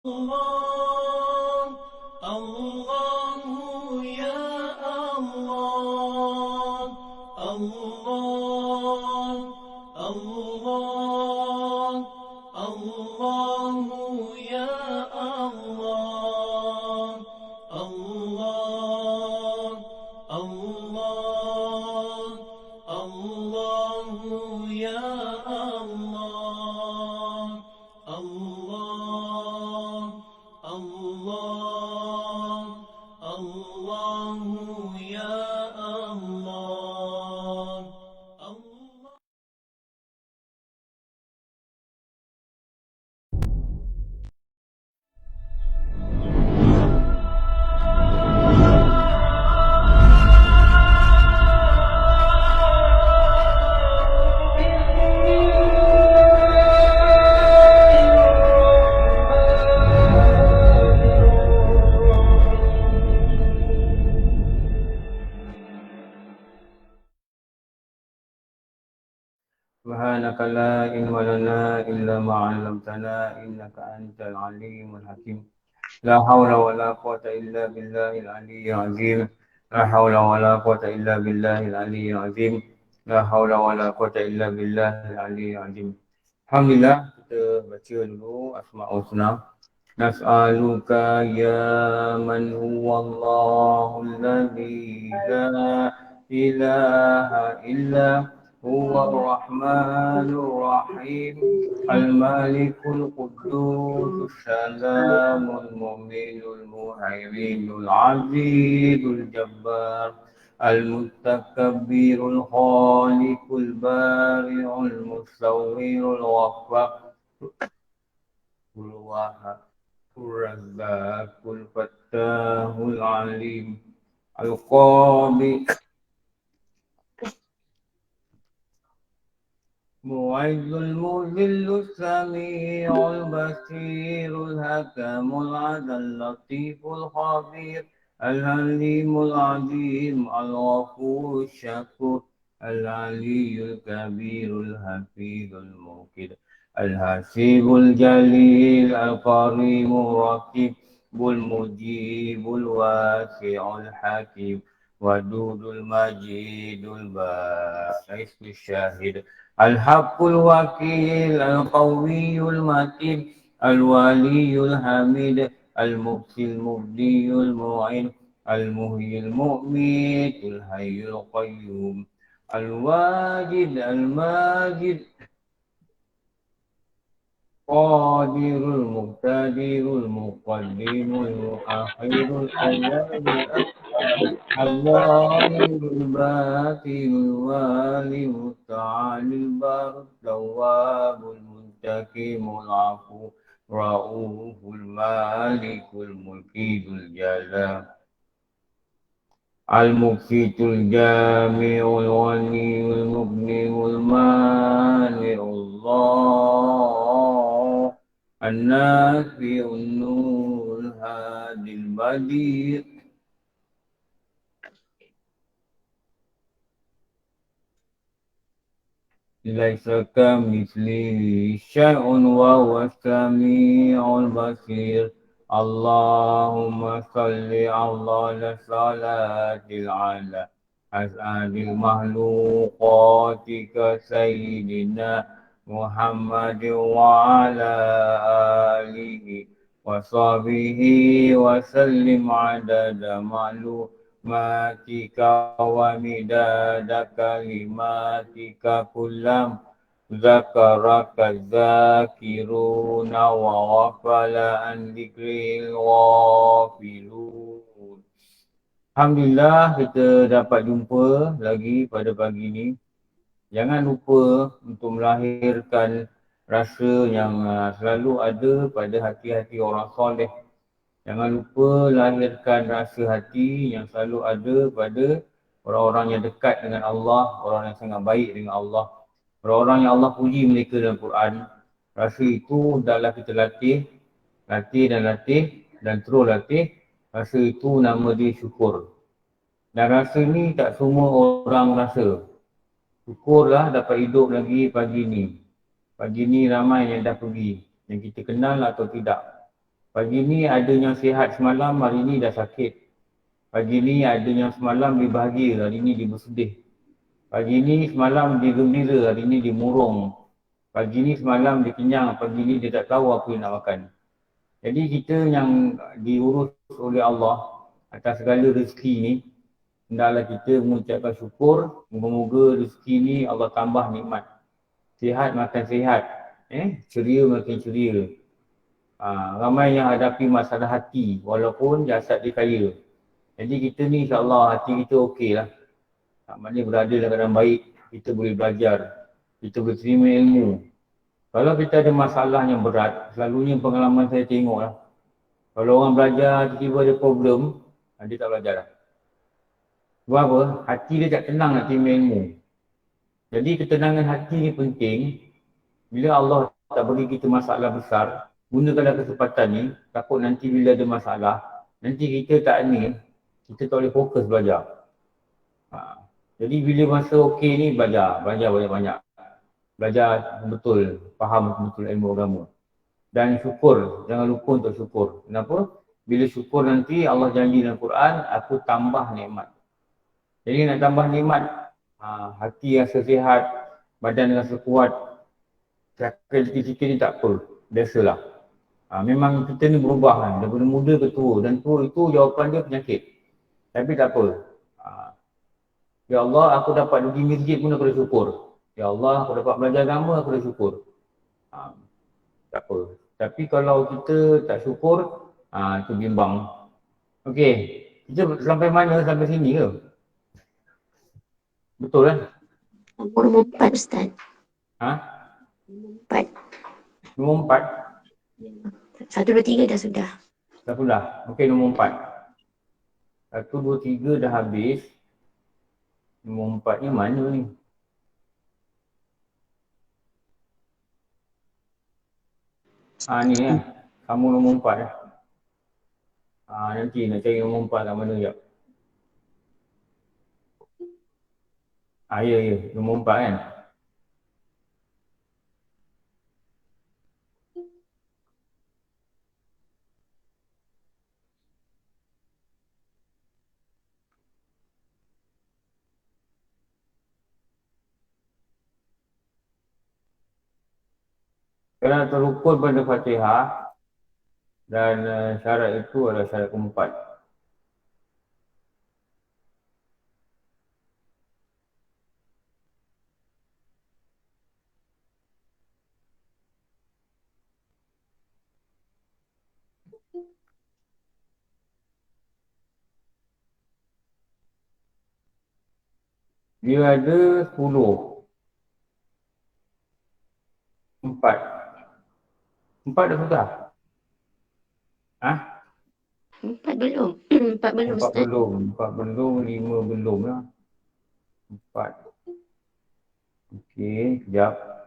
الله الله يا الله الله الله الله يا الله الله الله الله يا الله الله الله الله يا الله الله. سبحانك لا علم لنا إلا ما علمتنا إنك أنت العليم الحكيم لا حول ولا قوة إلا بالله العلي العظيم لا حول ولا قوة إلا بالله العلي العظيم لا حول ولا قوة إلا بالله العلي العظيم. Alhamdulillah, kita baca dulu Asma'ul Husna. Nas'aluka ya man huwallahu alladhi la ilaha illa هو الرحمن الرحيم الملك القدوس السلام المؤمن المهيمن العزيز الجبار المتكبر الخالق البارئ المصور الغفار الوهاب الرزاق الفتاح العليم القابض معز المذل السميع البصير الحكم العدل اللطيف الخبير الحليم العظيم الغفور الشكور العلي الكبير الحفيظ الموقر الحسيب الجليل الكريم الرقيب المجيب الواسع الحكيم ودود المجيد الباعث الشاهد الحق الوكيل القوي المتين الولي الحميد المبتي المبدي المعين المحيي المميت الحي القيوم الواجد الماجد قادر المقتدر المقدم المؤخر الأول الظاهر الباطن الوالي المتعالي البر التواب المنتقم العفو رؤوف المالك الملك ذو الجلال المقسط الجامع الغني المغني المانع الله النافع النور الهادي البديع ليس كمثله شيء وهو السميع البصير. اللهم صل على صلاة العلى أسعد المخلوقات سيدنا محمد وعلى آله وصحبه وسلم عدد معلوماتك ومداد كلماتك كلما ذكرك الذاكرون وغفل عن ذكر الغافلون. Alhamdulillah kita dapat jumpa lagi pada pagi ini. Jangan lupa untuk melahirkan rasa yang selalu ada pada hati-hati orang soleh. Jangan lupa lahirkan rasa hati yang selalu ada pada orang-orang yang dekat dengan Allah, orang yang sangat baik dengan Allah. Orang-orang yang Allah puji mereka dalam Quran. Rasa itu adalah kita latih dan terus latih. Rasa itu nama dia syukur. Dan rasa ni tak semua orang rasa. Syukurlah dapat hidup lagi pagi ni. Pagi ni ramai yang dah pergi. Yang kita kenal atau tidak. Pagi ni ada yang sihat semalam, hari ni dah sakit. Pagi ni ada yang semalam dia bahagia, hari ni dia bersedih. Pagi ni semalam dia gembira, hari ni dia murung. Pagi ni semalam dia kenyang, pagi ni dia tak tahu apa yang nak makan. Jadi kita yang diurus oleh Allah atas segala rezeki ni, hendaklah kita mengucapkan syukur. Moga-moga rezeki ni Allah tambah nikmat. Sihat makan sihat, ceria makin ceria. Ramai yang hadapi masalah hati walaupun jasad dia kaya. Jadi kita ni insyaAllah hati kita okey lah. Maknanya berada dalam keadaan baik, kita boleh belajar, kita boleh terima ilmu. Kalau kita ada masalah yang berat, selalunya pengalaman saya tengok lah. Kalau orang belajar, tiba-tiba ada problem, dia tak belajar lah. Sebab apa? Hati dia tak tenang nak terima ilmu. Jadi ketenangan hati ni penting. Bila Allah tak bagi kita masalah besar, gunakanlah kesempatan ni, takut nanti bila ada masalah, nanti kita tak ni, kita tak boleh fokus belajar. Jadi bila masa okey ni, belajar banyak-banyak. Belajar betul, faham betul ilmu agama. Dan syukur, jangan lupa untuk syukur. Kenapa? Bila syukur nanti Allah janji dalam Quran, aku tambah nikmat. Jadi nak tambah nikmat, hati rasa sihat, badan rasa kuat, kita ni tak apa, biasalah. Memang kita ni berubah kan, daripada muda ke tua, dan tua itu jawapan dia penyakit. Tapi tak apa. Ya Allah, aku dapat pergi masjid pun aku dah syukur. Ya Allah, aku dapat belajar agama, aku dah syukur. Tak apa. Tapi kalau kita tak syukur, itu bimbang. Okey, kita sampai mana? Sampai sini ke? Betul kan? Nombor 4 Ustaz. Nombor 4. Nombor 4? 1, 2, 3 dah sudah. Dah sudah. Okey, nombor 4. 1, 2, 3 dah habis. Nombor 4 ni mana ni? Ni lah. Kamu nombor 4 lah. Nanti nak cari nombor 4 kat mana sekejap. Ya. Nombor 4 kan? Kerana terukun pada Fatihah dan syarat itu adalah syarat keempat. Dia ada 10. 4. 4 dah sudah? 4 belum. 4 belum 4 Ustaz. belum. 4 belum, 5 belum lah. 4. Okey, sekejap.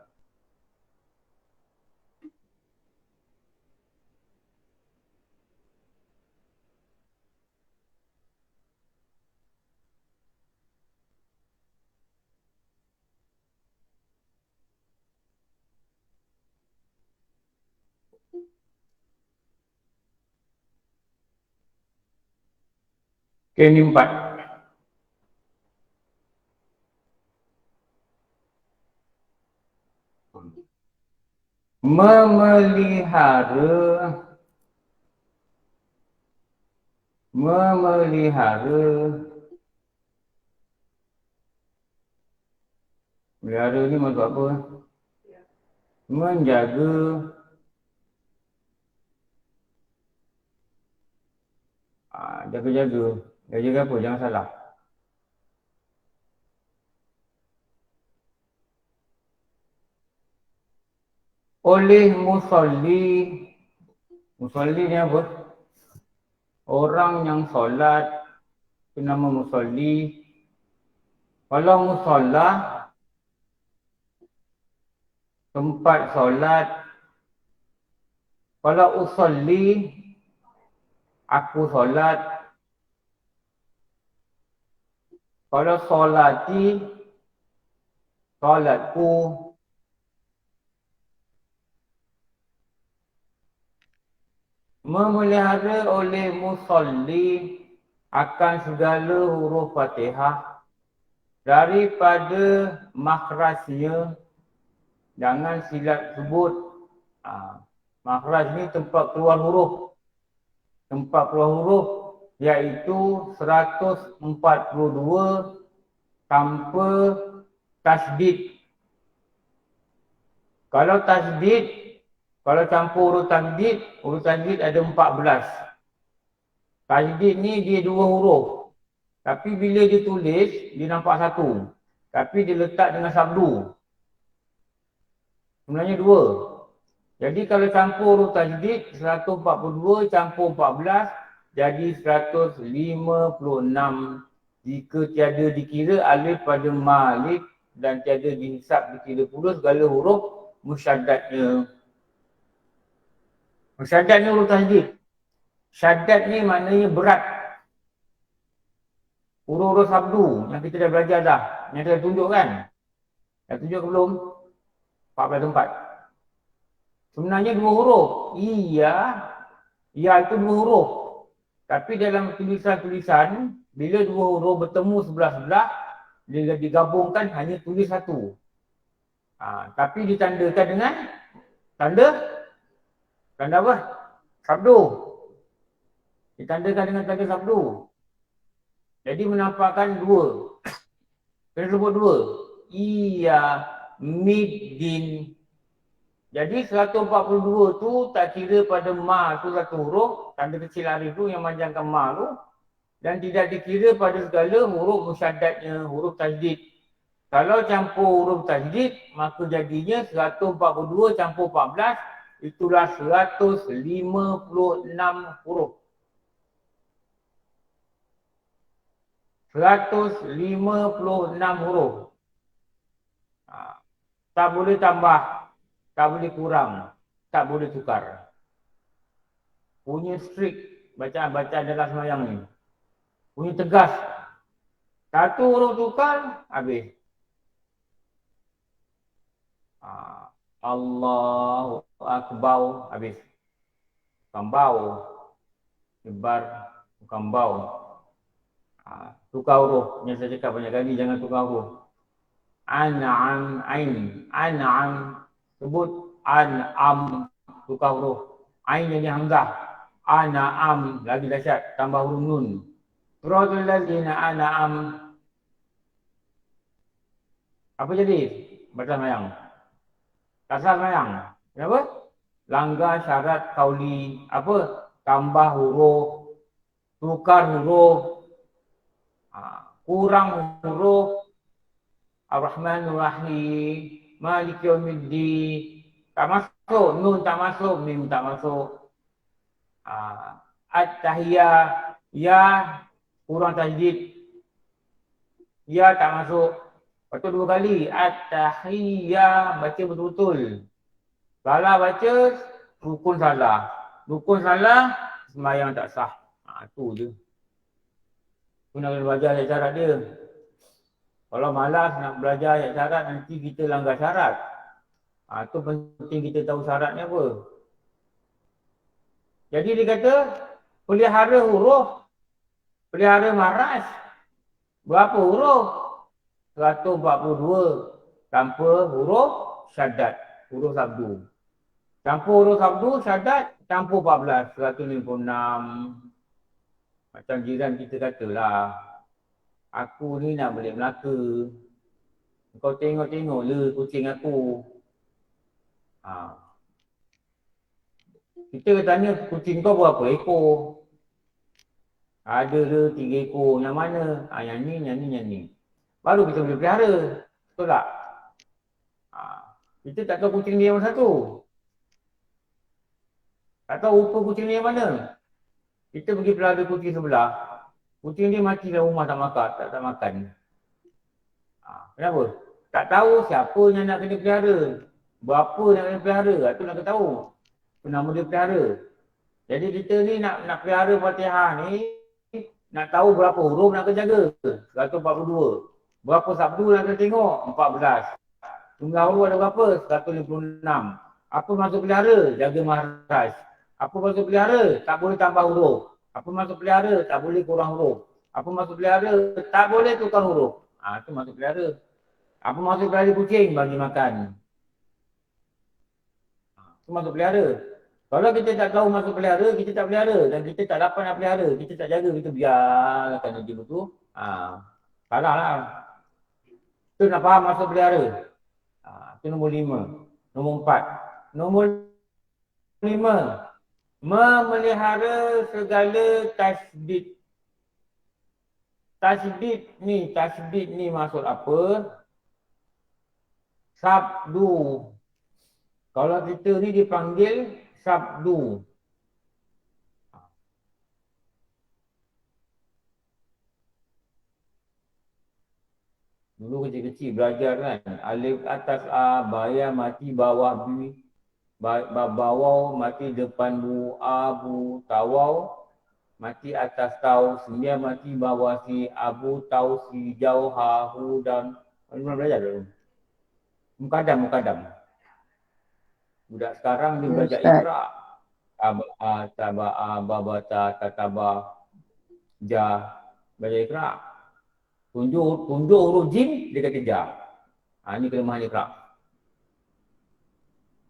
Okey, ni 4. Memelihara. Melihara ni maksud apa? Menjaga. Jaga-jaga. Jaga apa? Jangan salah. Oleh musalli. Musalli ni apa? Orang yang solat, itu nama musalli. Kalau musalla, tempat solat. Kalau usalli, aku solat. Kalau solati, solatku. Memelihara oleh musalli akan segala huruf Fatihah daripada makhrajnya. Jangan silap sebut. Makhraj ni tempat keluar huruf. Tempat keluar huruf iaitu 142 tanpa tasdid. Kalau tasdid, kalau campur huruf tasdid ada 14. Tasdid ni dia 2 huruf. Tapi bila dia tulis, dia nampak 1. Tapi dia letak dengan sabdu. Sebenarnya 2. Jadi kalau campur huruf tasdid, 142 campur 14, jadi 156. Jika tiada dikira alif pada malik dan tiada dihisap dikira pula segala huruf musyaddatnya. Musyaddat ni huruf tasdid. Syaddat ni maknanya berat. Huruf-huruf sabdu yang kita dah belajar dah. Yang kita tunjuk kan? Dah tunjuk ke belum? 14 tempat. Sebenarnya 2 huruf. Iya itu 2 huruf. Tapi dalam tulisan-tulisan, bila 2 huruf bertemu sebelah-sebelah, dia digabungkan hanya tulis 1. Tapi ditandakan dengan tanda apa? Sabdu. Ditandakan dengan tanda sabdu. Jadi menampakkan 2. Kena sebut 2. Iya middin. Jadi 142 tu tak kira pada ma tu satu huruf, tanda kecil alif tu yang panjangkan ma tu, dan tidak dikira pada segala huruf musyaddatnya, huruf tasdid. Kalau campur huruf tasdid, maka jadinya 142 campur 14, itulah 156 huruf. 156 huruf. Tak boleh tambah, tak boleh kurang, tak boleh tukar. Punya strict bacaan-bacaan dalam sembahyang ni. Punya tegas. Satu huruf tukar, habis. Allahu Akbar, habis. Bukan bau. Ibar, bukan bau. Tukar huruf. Yang saya cakap banyak kali, jangan tukar huruf. An'am, ain. An'am. Sebut an'am. Tukar huruf. Ain jadi hamzah. An'am. Lagi dahsyat. Tambah huruf nun. Suratul ladzina an'am. Apa jadi? Baca sembahyang. Tak sah sembahyang. Kenapa? Langgar syarat kauli. Apa? Tambah huruf. Tukar huruf. Kurang huruf. Ar-Rahmanur Rahim, Malik Yawmiddin. Tak masuk, nun tak masuk, mim tak masuk. At-Tahiyah, ya kurang tajdid. Ya tak masuk. Lepas tu 2 kali, At-Tahiyah, baca betul-betul. Salah baca, rukun salah. Rukun salah, sembahyang tak sah. Tu je. Tu nak kena belajar syarat dia. Kalau malas nak belajar ayat syarat, nanti kita langgar syarat. Itu penting kita tahu syaratnya apa. Jadi dia kata, pelihara huruf, pelihara mahraj. Berapa huruf? 142 tanpa huruf syaddat, huruf sabdu. Tanpa huruf sabdu, syaddat, tanpa 14, 156. Macam jiran kita katalah, aku ni nak balik Melaka. Kau tengok-tengok le kucing aku. Kita tanya kucing kau berapa ekor? Ada le 3 ekor. Yang mana? Yang ni. Baru kita boleh pelihara. Betul tak? Kita tak tahu kucing dia yang mana satu. Tak tahu rupa kucing dia yang mana. Kita pergi pelihara kucing sebelah. Kucing dia mati dalam rumah tak makan, tak makan. Kenapa? Tak tahu siapa yang nak kena pelihara. Berapa nak kena pelihara, itu nak kena tahu. Itu nama dia pelihara. Jadi kita ni nak pelihara Fatihah ni, nak tahu berapa huruf nak kena jaga. 142. Berapa sabdu nak kena tengok? 14. Jumlah huruf ada berapa? 156. Apa maksud pelihara? Jaga mahraj. Apa maksud pelihara? Tak boleh tambah huruf. Apa maksud pelihara? Tak boleh kurang huruf. Apa maksud pelihara? Tak boleh tukar huruf. Itu maksud pelihara. Apa maksud pelihara kucing? Bagi makan. Itu maksud pelihara. Kalau kita tak tahu maksud pelihara, kita tak pelihara. Dan kita tak dapat nak pelihara. Kita tak jaga, kita biarkan dia betul. Salah lah. Itu nak faham maksud pelihara. Itu nombor 5. Nombor 4. Nombor 5. Memelihara segala tasdid. Tasdid ni maksud apa? Sabdu. Kalau kita ni dipanggil sabdu. Dulu kecil-kecil belajar kan. Alif atas A, baya mati bawah B. Bawau mati depan bu, abu, tawau mati atas tau, sembilan mati bawah si, abu, tau, si, jauh, ha, hu, dan pernah belajar dulu. Mukadam. Budak sekarang dia belajar ikra. Taba'a, babata, tataba, ja, belajar ikra. Tunjuk huruf jim, dia kata ja. Ini kelemahan ikra.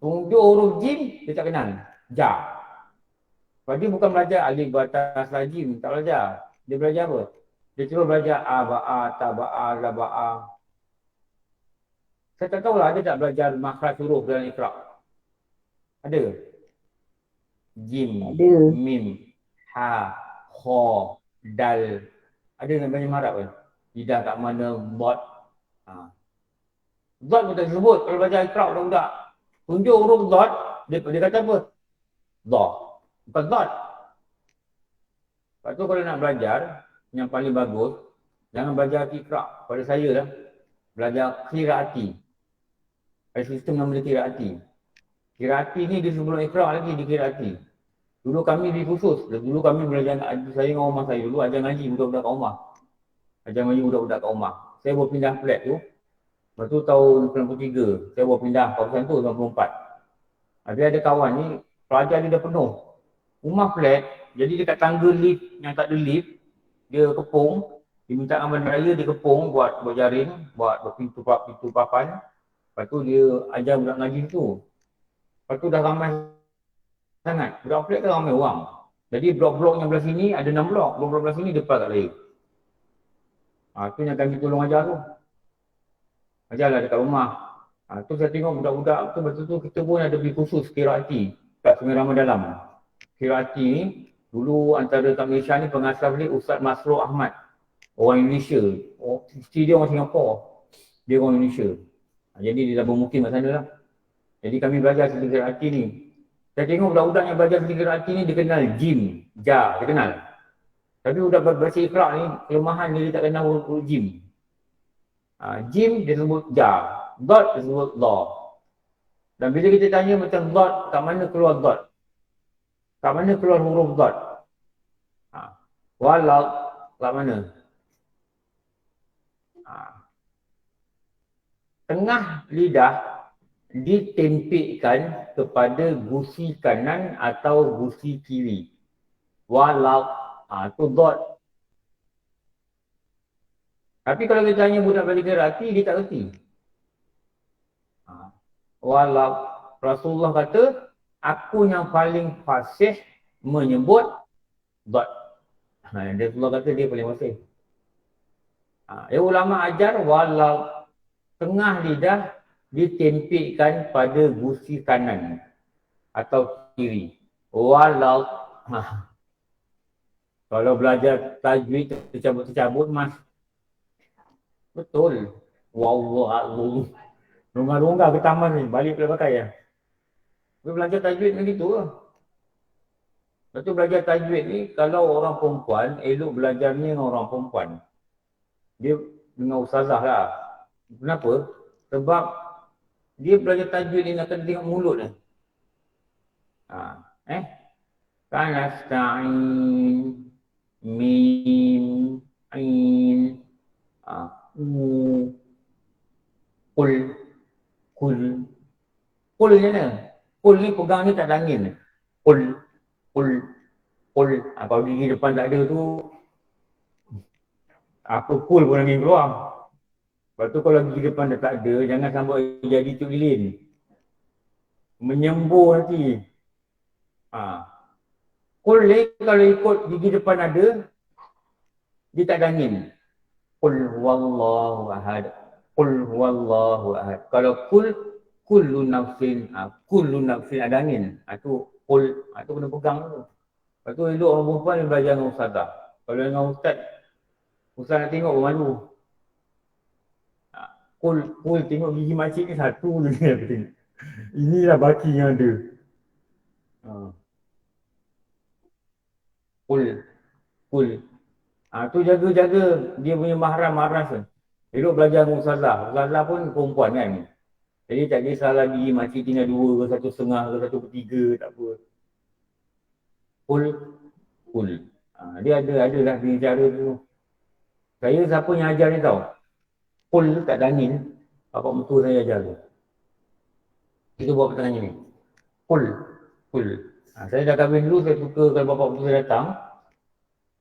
Tunjuk huruf jim, dia tak kenal. Ja. Sebab dia bukan belajar alif batas lajim, tak belajar. Dia belajar apa? Dia terus belajar a, ba'a, taba'a, laba'a. Saya tak tahulah ada tak belajar makhraj huruf dalam ikra. Ada? Jim, ada. Mim, ha, kha, dal. Ada yang banyak marab kan? Lidah kat mana, bot. Dot pun tak disebut kalau belajar ikra budak-budak. Tunjuk huruf dot, dia kata apa? Dot. Bukan dot. Lepas tu kalau nak belajar, yang paling bagus, jangan belajar ikra. Pada saya lah, belajar qiraati. Ada sistem nama dia qiraati. Qiraati ni dia sebelum ikra lagi di qiraati. Dulu kami di khusus. Dulu kami belajar, saya dengan rumah saya dulu, ajar ngaji budak-budak kat rumah. Ajar ngaji budak-budak kat rumah. Saya baru pindah flat tu. Lepas tu tahun 93, saya baru pindah kawasan tu 94. Habis ada kawan ni, pelajar dia dah penuh. Rumah flat, jadi dekat tangga lift yang tak ada lift, dia kepung, dia minta dengan raya dia kepung buat jaring, buat pintu papan. Lepas tu dia ajar budak ngaji tu. Lepas tu dah ramai sangat. Budak flat kan ramai orang. Jadi blok-blok yang belah sini ada 6 blok. Blok belah sini depan tak raya. Tu yang kami tolong ajar tu. Ajarlah dekat rumah. Tu saya tengok budak-budak tu, betul tu kita pun ada pergi khusus qiraati kat Sungai Ramadalam. Qiraati ni dulu antara kat Malaysia ni pengasas ni Ustaz Masrur Ahmad. Orang Indonesia. Isteri dia orang Singapura. Dia orang Indonesia. Jadi dia dah bermukim kat sana lah. Jadi kami belajar segi qiraati ni. Saya tengok budak-budak yang belajar segi qiraati ni dia kenal jim, ja, dia kenal. Tapi budak baca ikra ni kelemahan dia tak kenal huruf jim. Jim dia sebut ja, dot dia sebut la. Dan bila kita tanya macam dot, kat mana keluar dot? Kat mana keluar huruf dot? Walau kat mana? Tengah lidah ditempikkan kepada gusi kanan atau gusi kiri. Walau, tu dot. Tapi kalau kita tanya budak belajar qiraati, dia tak reti. Walau Rasulullah kata, aku yang paling fasih menyebut dot. Rasulullah kata dia paling fasih. Ulama ajar walau tengah lidah ditempikkan pada gusi kanan atau kiri. Walau kalau belajar tajwid tercabut-tercabut mas. Betul. Wallahu. Rungga-rungga ke taman ni, balik boleh pakai ya. Dia belajar tajwid macam gitu lah. Lepas tu belajar tajwid ni, kalau orang perempuan, elok belajarnya dengan orang perempuan. Dia dengan ustazah lah. Kenapa? Sebab dia belajar tajwid ni nak kena tengok mulut ni. Kanasta'in, mim, ain, Kul ni mana? Kul ni pegang ni tak ada angin. Kul. Kul. Kalau gigi depan tak ada tu, apa kul pun angin keluar. Lepas tu kalau gigi depan dah tak ada, jangan sampai jadi cuk lilin. Menyembur nanti. Kul ni kalau ikut gigi depan ada, dia tak ada angin. Qul huwallahu ahad. Qul huwallahu ahad. Kalau kullu nafsin ada angin. Tu qul, tu kena pegang tu. Lepas tu elok orang perempuan yang belajar dengan ustazah. Kalau dengan ustaz nak tengok pun malu. Qul tengok gigi makcik ni satu je ni aku tengok. Inilah baki yang ada. Qul. Tu jaga-jaga dia punya mahram tu. Elok belajar dengan ustazah. Ustazah pun perempuan kan. Jadi tak kisahlah gigi makcik tinggal 2 ke 1.5 ke 1/3, tak apa. Qul. Dia adalah dia cara tu. Saya siapa yang ajar ni tahu? Qul tak ada angin. Bapak mentua saya ajar tu. Kita buat pertanyaan ni. Qul. Saya dah kahwin dulu, saya suka kalau bapak mentua saya datang.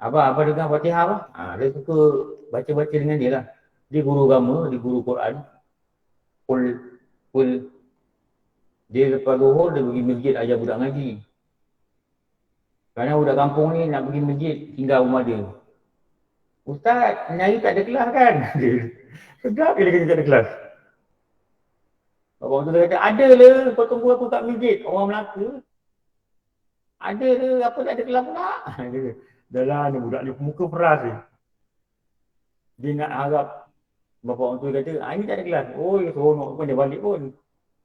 Abah dengar Fatihah apa? Dia suka baca-baca dengan dia lah. Dia guru agama, dia guru Quran. Qul. Dia lepas zuhur, dia pergi masjid ajar budak ngaji. Kerana budak kampung ni nak pergi masjid, tinggal rumah dia. Ustaz, hari tak ada kelas kan? Sedap dia kata tak ada kelas. Bapak tu kata, ada lah, kau tunggu aku kat masjid. Orang Melaka. Ada lah, apa tak ada kelas pula? Dah lah ni budak ni muka peras ni. Dia nak harap bapak orang tu kata, ini tak ada kelas. Oh, seronok pun dia balik pun.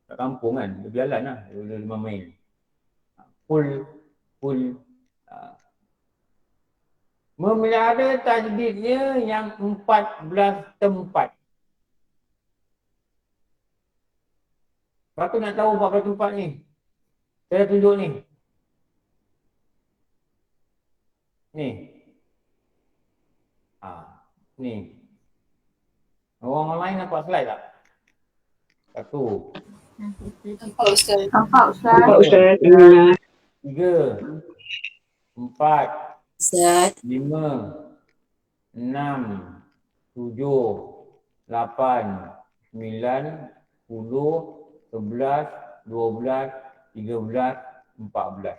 Kat kampung kan, dia berjalan lah. Dia 5 main. Qul. Memelihara tajdidnya yang 14 tempat. Lepas tu nak tahu 14 tempat ni. Saya tunjuk ni. Ni. Orang lain nampak slide tak? Satu. Nampak Ustaz. 3, 4, Ustaz. 5, 6, 7, 8, 9, 10, 11, 12, 13, 14.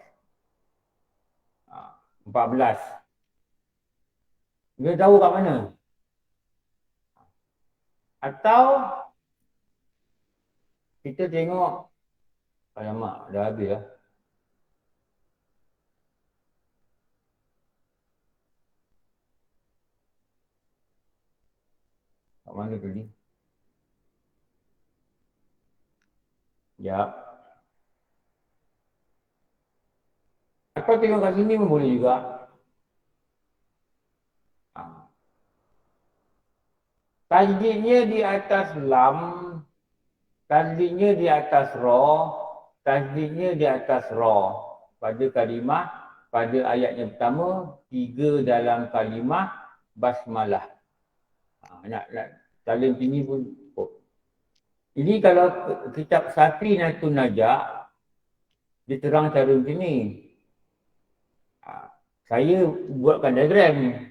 14. Dia tahu kat mana? Atau kita tengok, alamak, dah habis lah. Kat mana tadi? Sekejap. Atau tengok kat sini pun boleh juga. Tajdidnya di atas lam, tajdidnya di atas ra, tajdidnya di atas ra. Pada kalimah, pada ayat yang pertama, 3 dalam kalimah basmalah. Nak saling tinggi pun cukup. Ini kalau kitab Safinatun Najah, diterang cara macam ni. Saya buatkan diagram.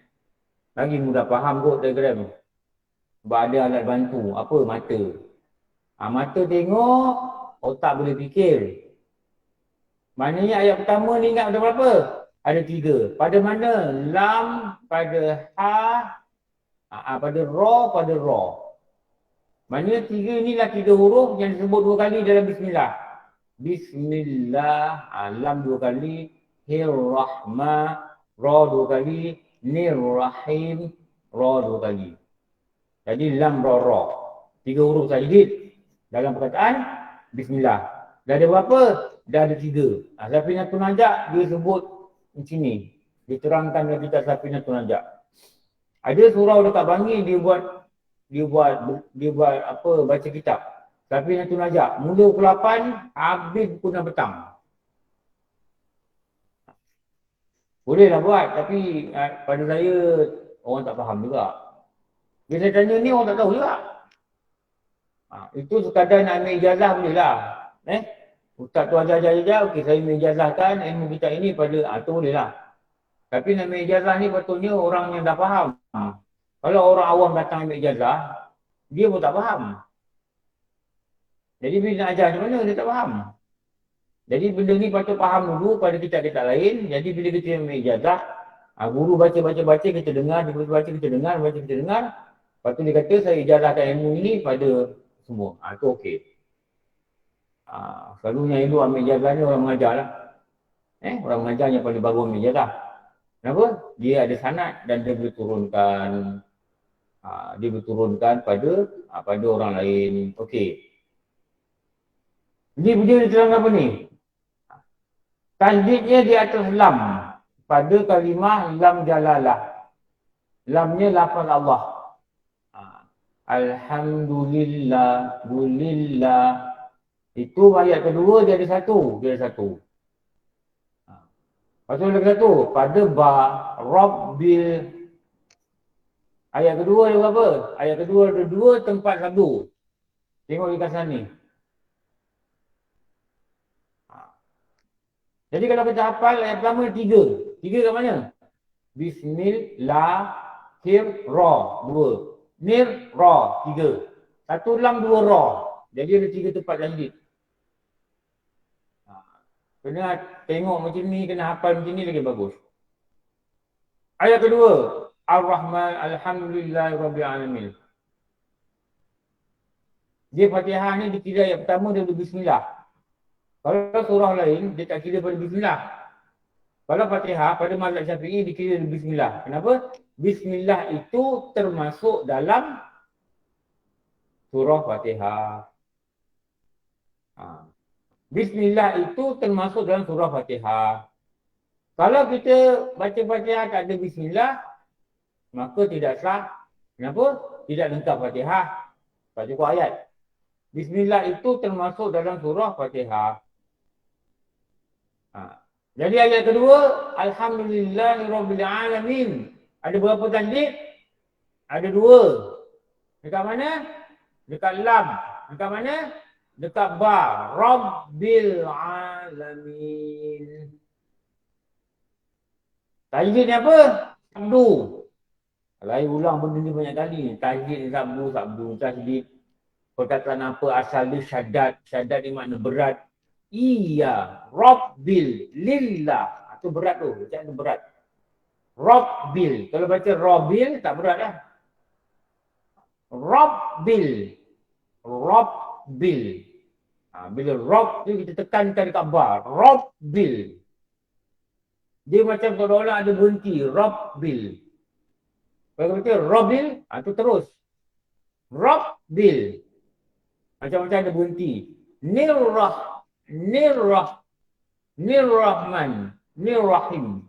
Lagi mudah faham kot diagram. Sebab ada alat bantu. Apa? Mata. Mata tengok, otak boleh fikir. Maknanya ayat pertama ni ingat ada berapa? Ada 3. Pada mana? Lam, pada ha, pada ra, pada ra. Maknanya 3 inilah 3 huruf yang disebut 2 kali dalam bismillah. Bismillah, lam 2 kali, Hir-Rahma, ra 2 kali, Nir-Rahim, ra 2 kali. Jadi lam ra ra. 3 huruf tajdid dalam perkataan bismillah. Dah ada berapa? Dah ada 3. Safinatun Najah dia sebut macam ni. Diterangkan dalam kitab Safinatun Najah. Ada surau dekat Bangi dia buat apa, baca kitab. Safinatun Najah mula pukul 8 habis pukul 6 petang. Boleh lah buat, tapi pada saya orang tak faham juga. Bila saya tanya ni orang tak tahu juga. Itu sekadar nak ambil ijazah boleh lah. Ustaz tu ajar, okey saya mengijazahkan ilmu kita ini pada, tu boleh lah. Tapi nak ambil ijazah ni patutnya orang yang dah faham. Kalau orang awam datang ambil ijazah, dia pun tak faham. Jadi bila nak ajar macam mana, dia tak faham. Jadi benda ni patut faham dulu pada kitab-kitab lain. Jadi bila kita ambil ijazah, guru baca, kita dengar, dia baca, kita dengar, baca, kita dengar. Lepas tu dia kata, saya ijazahkan ilmu ini pada semua. Tu okey. Selalunya ilmu ambil ijazah ni orang mengajar lah. Orang mengajar yang paling baru ambil ijazah. Kenapa? Dia ada sanad dan dia boleh turunkan. Dia berturunkan pada orang lain. Okey. Ini dia diterangkan apa ni? Tajdidnya di atas lam. Pada kalimah lam jalalah. Lamnya lafaz Allah. Alhamdulillah, Dulillah. Itu ayat kedua dia ada satu. Pasal lagi satu. Pada ba, Rabbil. Ayat kedua dia apa? Ayat kedua ada dua tempat sabdu. Tengok di kasan ni. Jadi kalau kita hafal ayat pertama tiga. Tiga kat mana? Bismillahirrahmanirrahim. Dua. Nir-ra. Tiga. Satu lam, dua ra. Jadi ada tiga tempat tajdid. Kena tengok macam ni, kena hafal macam ni lagi bagus. Ayat kedua. Ar-Rahman, Alhamdulillahirrabbilalamin. Dia Fatihah ni dikira ayat pertama dia bismillah. Kalau surah lain, dia tak kira pada bismillah. Kalau Fatihah, pada mazhab Syafi'i dikira bismillah. Kenapa? Bismillah itu termasuk dalam surah Fatihah. Bismillah itu termasuk dalam surah Fatihah. Kalau kita baca Fatihah tak ada bismillah, maka tidak sah. Kenapa? Tidak lengkap Fatihah. Tak cukup ayat. Bismillah itu termasuk dalam surah Fatihah. Jadi ayat kedua, Alhamdulillahirrabbilalamin. Ada berapa tajdid? Ada dua. Dekat mana? Dekat lam. Dekat mana? Dekat ba. Rabbil alamin. Tajdid ni apa? Sabdu. Kalau saya ulang benda ni banyak kali. Tajdid ni sabdu, tajdid. Perkataan apa asal dia syadat. Syadat ni makna berat. Iya, Rabbil, Lillah. Itu berat tu, macam tu berat. Rabbil. Kalau baca Rabbil, tak berat lah. Rabbil. Rabbil. Bila Rabb tu kita tekankan dekat ba. Rabbil. Dia macam seolah-olah ada berhenti. Rabbil. Kalau baca Rabbil, tu terus. Rabbil. Macam-macam ada berhenti. Nirrahman, Nirrahim.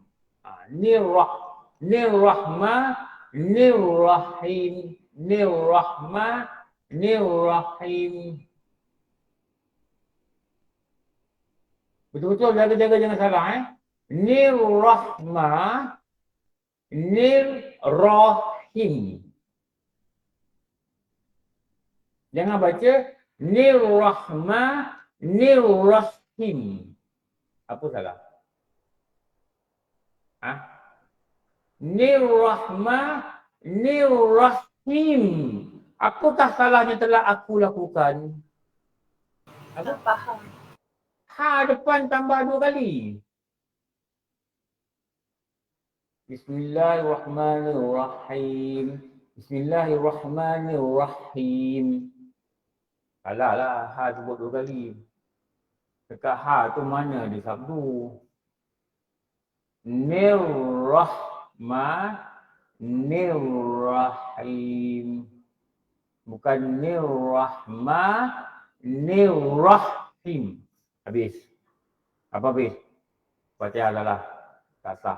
Nirrahim. Betul-betul jaga-jaga jangan salah Nirrahim. Jangan baca Nirrahim. Apa salah? Nirrahim. Apakah salahnya telah aku lakukan? Apa? Faham. Depan tambah dua kali. Bismillahirrahmanirrahim. Bismillahirrahmanirrahim. Salah lah, sebut dua kali. Dekat tu mana dia sabdu? Nirrahmanirrahim. Bukan Nirrahim. Habis. Apa habis? Fatihah lah. Tak sah.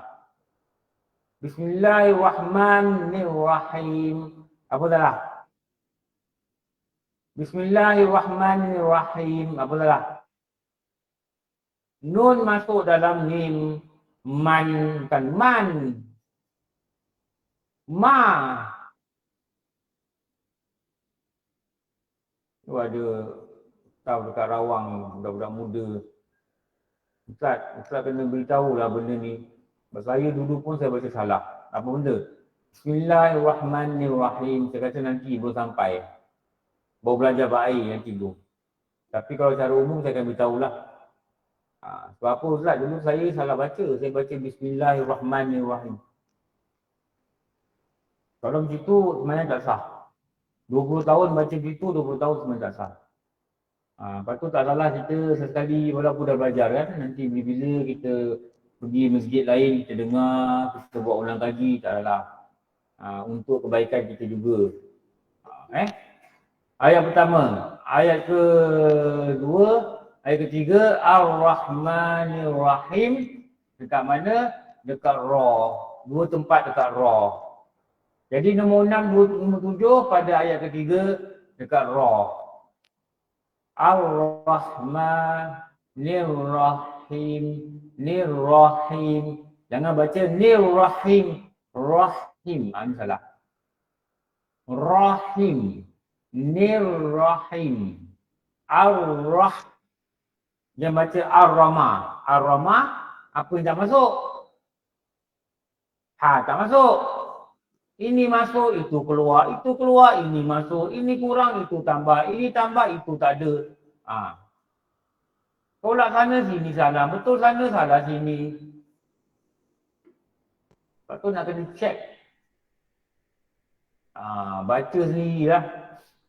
Bismillahirrahmanirrahim. Apa salah? Bismillahirrahmanirrahim. Apa salah? Nun masuk dalam mim. Man. Bukan man. Ma. Itu ada tahu dekat Rawang, budak-budak muda. Ustaz kena beritahu lah benda ni. Sebab saya dulu pun saya baca salah. Apa benda? Bismillahirrahmanirrahim. Saya kata nanti belum sampai. Baru belajar baik nanti tu. Tapi kalau cara umum saya akan beritahu lah. Sebab apa Ustaz? Dulu saya salah baca. Saya baca Bismillahirrahmanirrahim. Kalau macam tu sebenarnya tak sah. 20 tahun baca begitu, 20 tahun sebenarnya tak sah. Lepas tu tak salah kita sesekali walaupun dah belajar kan. Nanti bila-bila kita pergi masjid lain, kita dengar, kita buat ulang kaji, tak salah. Untuk kebaikan kita juga. Ayat pertama. Ayat kedua, ayat ketiga, Ar-Rahmanir-Rahim. Dekat mana? Dekat Ra. Dua tempat dekat Ra. Jadi nombor 6, nombor 7 pada ayat ketiga dekat Ra. Ar-Rahmanir-Rahim. Nir-Rahim. Jangan baca Nir-Rahim. Rahim. Ini salah. Rahim. Nir-Rahim. Ar-Rah. Jangan baca Ar-Rama. Ar-Rama, apa yang tak masuk? Tak masuk. Ini masuk, itu keluar, ini masuk, ini kurang, itu tambah, ini tambah, itu tak ada. Tolak sana sini salah, betul sana salah sini. Lepas tu nak kena check. Baca sendirilah.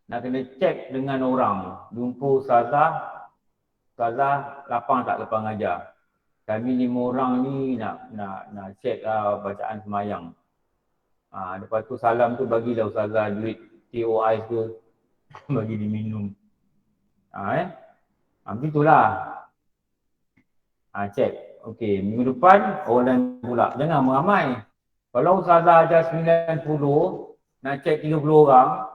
Nak kena check dengan orang. Jumpa ustazah lapang tak lapang ajar. Kami 5 orang ni nak check bacaan semayang. Lepas tu salam tu bagilah ustazah duit TOI tu bagi diminum. Begitulah. Check. Okey, minggu depan orang lain pula. Jangan meramai. Kalau ustazah ajar 90, nak check 30 orang,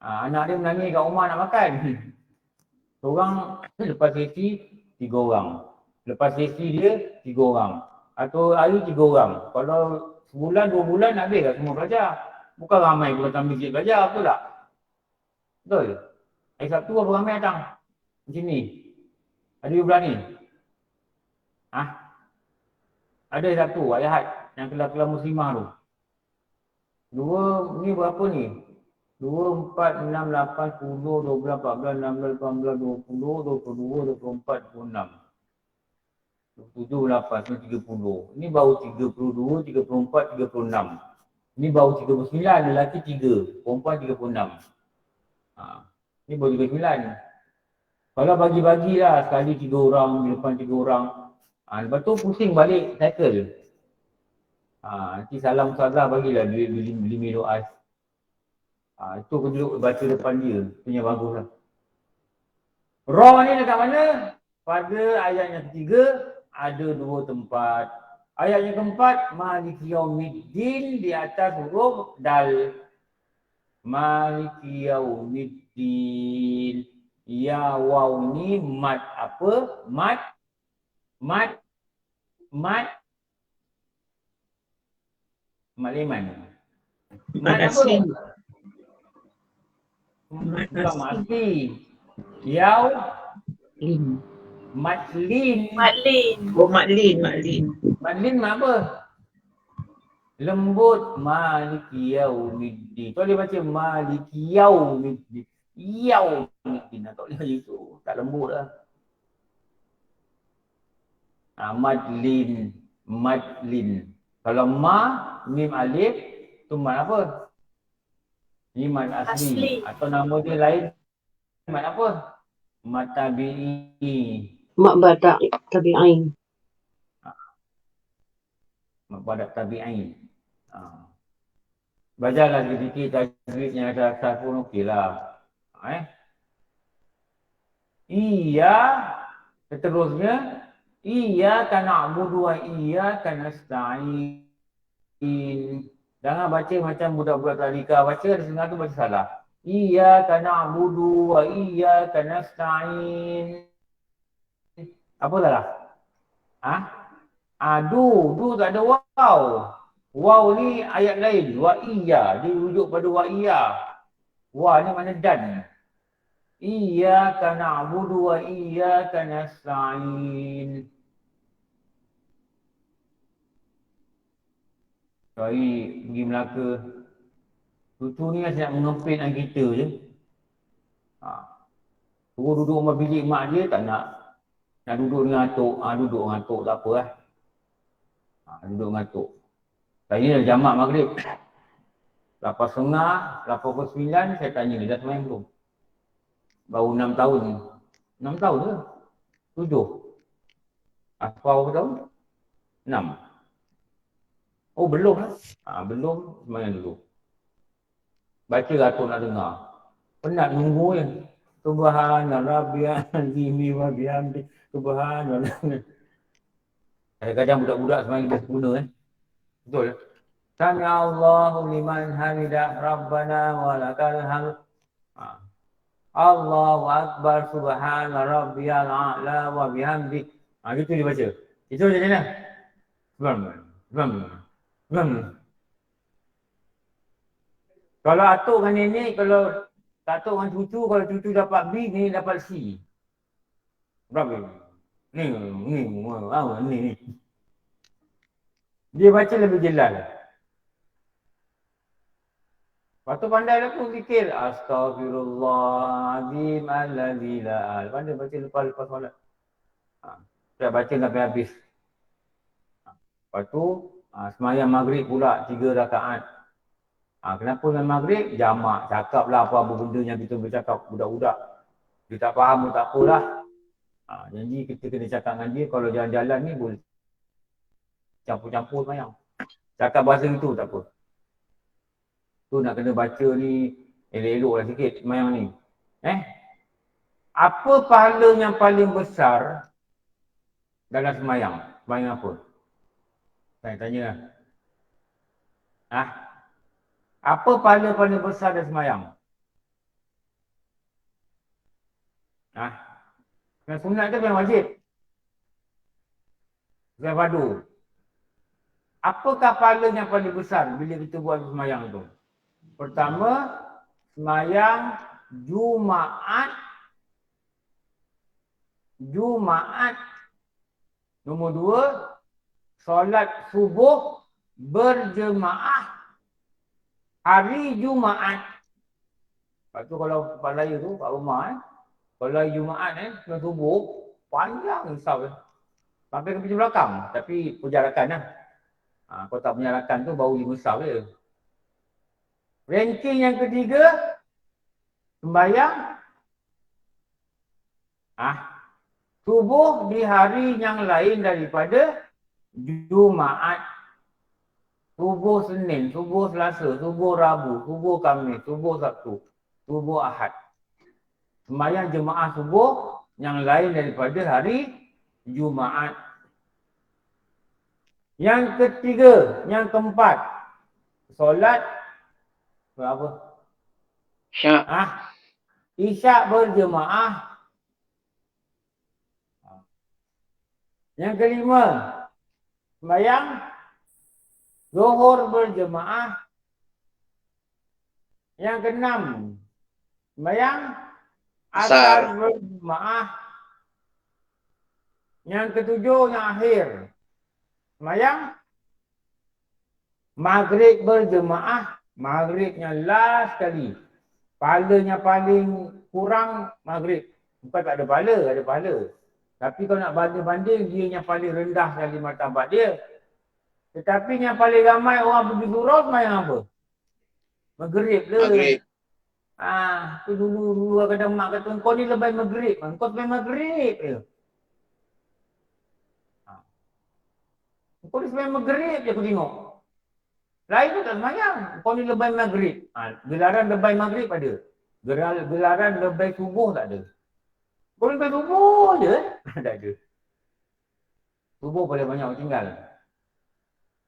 anak dia menangis kat rumah nak makan. Seorang lepas sesi 3 orang. Lepas sesi dia 3 orang. Atau hari 3 orang. Kalau sebulan, 2 bulan nak habis kat semua belajar. Bukan ramai pun datang masjid belajar, betul tak? Betul? Hari Sabtu berapa ramai datang? Macam ni. Ada you berani? Ada hari Sabtu, hari Ahad. Yang kelas-kelas muslimah tu. 2, ni berapa ni? 2, 4, 6, 8, 10, 12, 14, 16, 18, 20, 22, 24, 26. 27, 8, 30. Ini baru 32, 34, 36. Ini baru 39, lelaki 3, perempuan 36. Ini baru 39. Kalau bagi-bagilah sekali 3 orang, di depan 3 orang. Lepas tu pusing balik cycle. Nanti salam ustazah bagilah duit beli minum ais. Itu aku duduk baca depan dia. Punya bagus lah. Ra ni dekat mana? Pada ayat yang ketiga, ada 2 tempat. Ayat yang keempat, Maliki Yaumiddin di atas huruf Dal. Maliki Yaumiddin. Ya waw ni mat apa? Mat liman. Mat apa? Bukan mati. Yau Lin. Matlin. Oh, Matlin. Matlin mak apa? Lembut. Maliki Yaumiddin. Tu dia baca Maliki Yaumiddin. Yaumiddin. Tak boleh macam tu. Tak lembut lah. Matlin. Kalau mim alif, tu mat apa? Ni mat asli. Atau nama dia lain, mat apa? Mat tabi'i. Mak badak tabi'in. Mat badak tabi'in. Belajarlah sedikit tajwid yang ada asal pun okey lah. Iya, seterusnya, iyyaka na'budu wa iyyaka nasta'in. Jangan baca macam budak-budak tadika. Baca ada setengah tu baca salah. Iyyaka na'budu wa iyyaka nasta'in. Apa salah? Du tak ada waw. Waw ni ayat lain. Wa iya. Dia rujuk pada wa iya. Wa ni mana dan. Iyyaka na'budu wa iyyaka nasta'in. Sorry, pergi Melaka. Cucu ni asyik nak mengempit dengan kita je. Suruh duduk rumah bilik mak dia tak nak. Nak duduk dengan atuk. Duduk dengan atuk tak apa lah. Duduk dengan atuk. Saya dah jamak maghrib. 8.30, 8.9 saya tanya dia dah semayang belum? Baru 6 tahun. 6 tahun ke? 7. Apa berapa tahun? 6. Oh belum lah. Belum semayang dulu. Baca atuk nak dengar. Penat nunggu je. Subhanallah bihamdihi wa bihamdi. Subhanallah. Kadang-kadang budak-budak semayang lebih sempurna Betul. Sami Allahu liman hamidah Rabbana wa lakal hamd. Allahu akbar subhana rabbiyal a'la wa bihamdi. Gitu dia baca. Itu je macam mana? Kalau atuk dengan nenek, kalau tak atuk dengan cucu, kalau cucu dapat B, nenek dapat C. Berapa? Ni. Dia baca lebih jelas. Lepas tu pandai lah pun zikir. Astaghfirullahaladzim alladzi la. Pandai baca lepas solat. Saya baca sampai habis. Lepas tu semayang maghrib pula 3 rakaat. Kenapa dengan maghrib? Jamak. Cakap lah apa-apa benda yang kita bercakap budak-budak. Dia tak faham pun tak apalah. Janji kita kena cakap dengan dia. Kalau jalan-jalan ni boleh campur-campur semayang. Cakap bahasa itu tak apa. Tu nak kena baca ni elok-elok lah sikit semayang ni. Apa pahala yang paling besar dalam semayang? Semayang apa? Saya tanya lah. Apa pahala paling besar dalam semayang? Yang sunat ke yang wajib? Yang fardu. Apakah pahala yang paling besar bila kita buat semayang tu? Pertama, semayang Jumaat. Nombor 2, solat subuh berjemaah hari Jumaat. Lepas tu kalau tempat raya tu, kat rumah kalau Jumaat solat subuh, panjang risau sampai ke pintu belakang. Tapi perjarakan lah. Kalau tak penjarakan tu baru 5 risau je. Ranking yang ketiga, sembahyang subuh di hari yang lain daripada Jumaat. Subuh Senin, subuh Selasa, subuh Rabu, subuh Khamis, subuh Sabtu, subuh Ahad. Sembahyang jemaah subuh yang lain daripada hari Jumaat. Yang ketiga, yang keempat, solat apa? Isyak berjemaah. Yang kelima, sembahyang Zuhur berjemaah. Yang keenam, sembahyang Asar berjemaah. Yang ketujuh, yang akhir, sembahyang Maghrib berjemaah. Maghribnya last kali. Pahalanya paling kurang maghrib. Bukan tak ada pahala, ada pahala. Tapi kalau nak banding-banding, dia yang paling rendah sekali martabat dia. Tetapi yang paling ramai orang pergi surau semayang apa? Maghrib le. Maghrib. Tu dulu kadang mak kata, kau ni lebay maghrib. Kau semayang maghrib je. Kau ni semayang maghrib je aku tengok. Lain tu tak semayang. Kau ni lebay maghrib. Gelaran lebay maghrib ada. Gelaran lebay subuh tak ada. Kau lebay subuh je. Tak ada. Subuh paling banyak orang tinggal.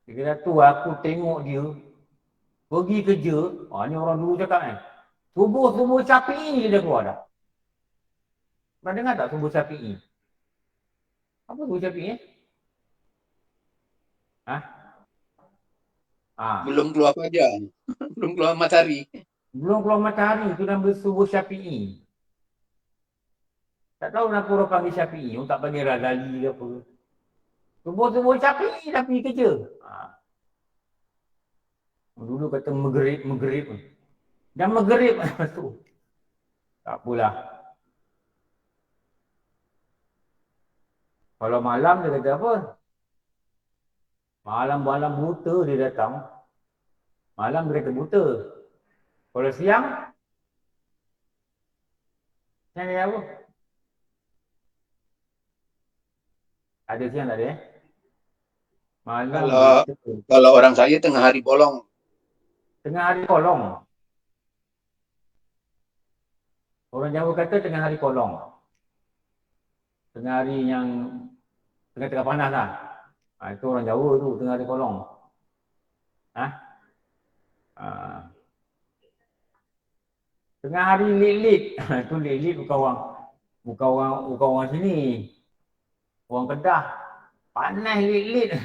Dia kata tu aku tengok dia pergi kerja. Ni orang dulu cakap Subuh Syafi'i dia keluar dah. Pernah dengar tak subuh Syafi'i? Apa subuh Syafi'i? Belum keluar fajar. Belum keluar matahari. Belum keluar matahari, tu nama subuh Syafi'i. Tak tahu kenapa orang panggil Syafi'i, orang tak panggil Razali ke apa. Semua Syafi'i tapi kerja. Dulu kata megerip. Dan megerip tu. Tak apalah. Kalau malam dia kata apa? Malam-malam buta dia datang. Malam dia kata buta. Kalau siang dia apa? Ada siang tak ada Malam buta. Kalau orang saya tengah hari bolong. Tengah hari kolong. Orang Jawa kata tengah hari kolong. Tengah hari yang tengah-tengah panas lah. Itu orang Jawa tu, tengah hari kolong. Tengah hari lit-lit. Itu lit-lit bukan orang sini. Orang Kedah. Panas lit-lit.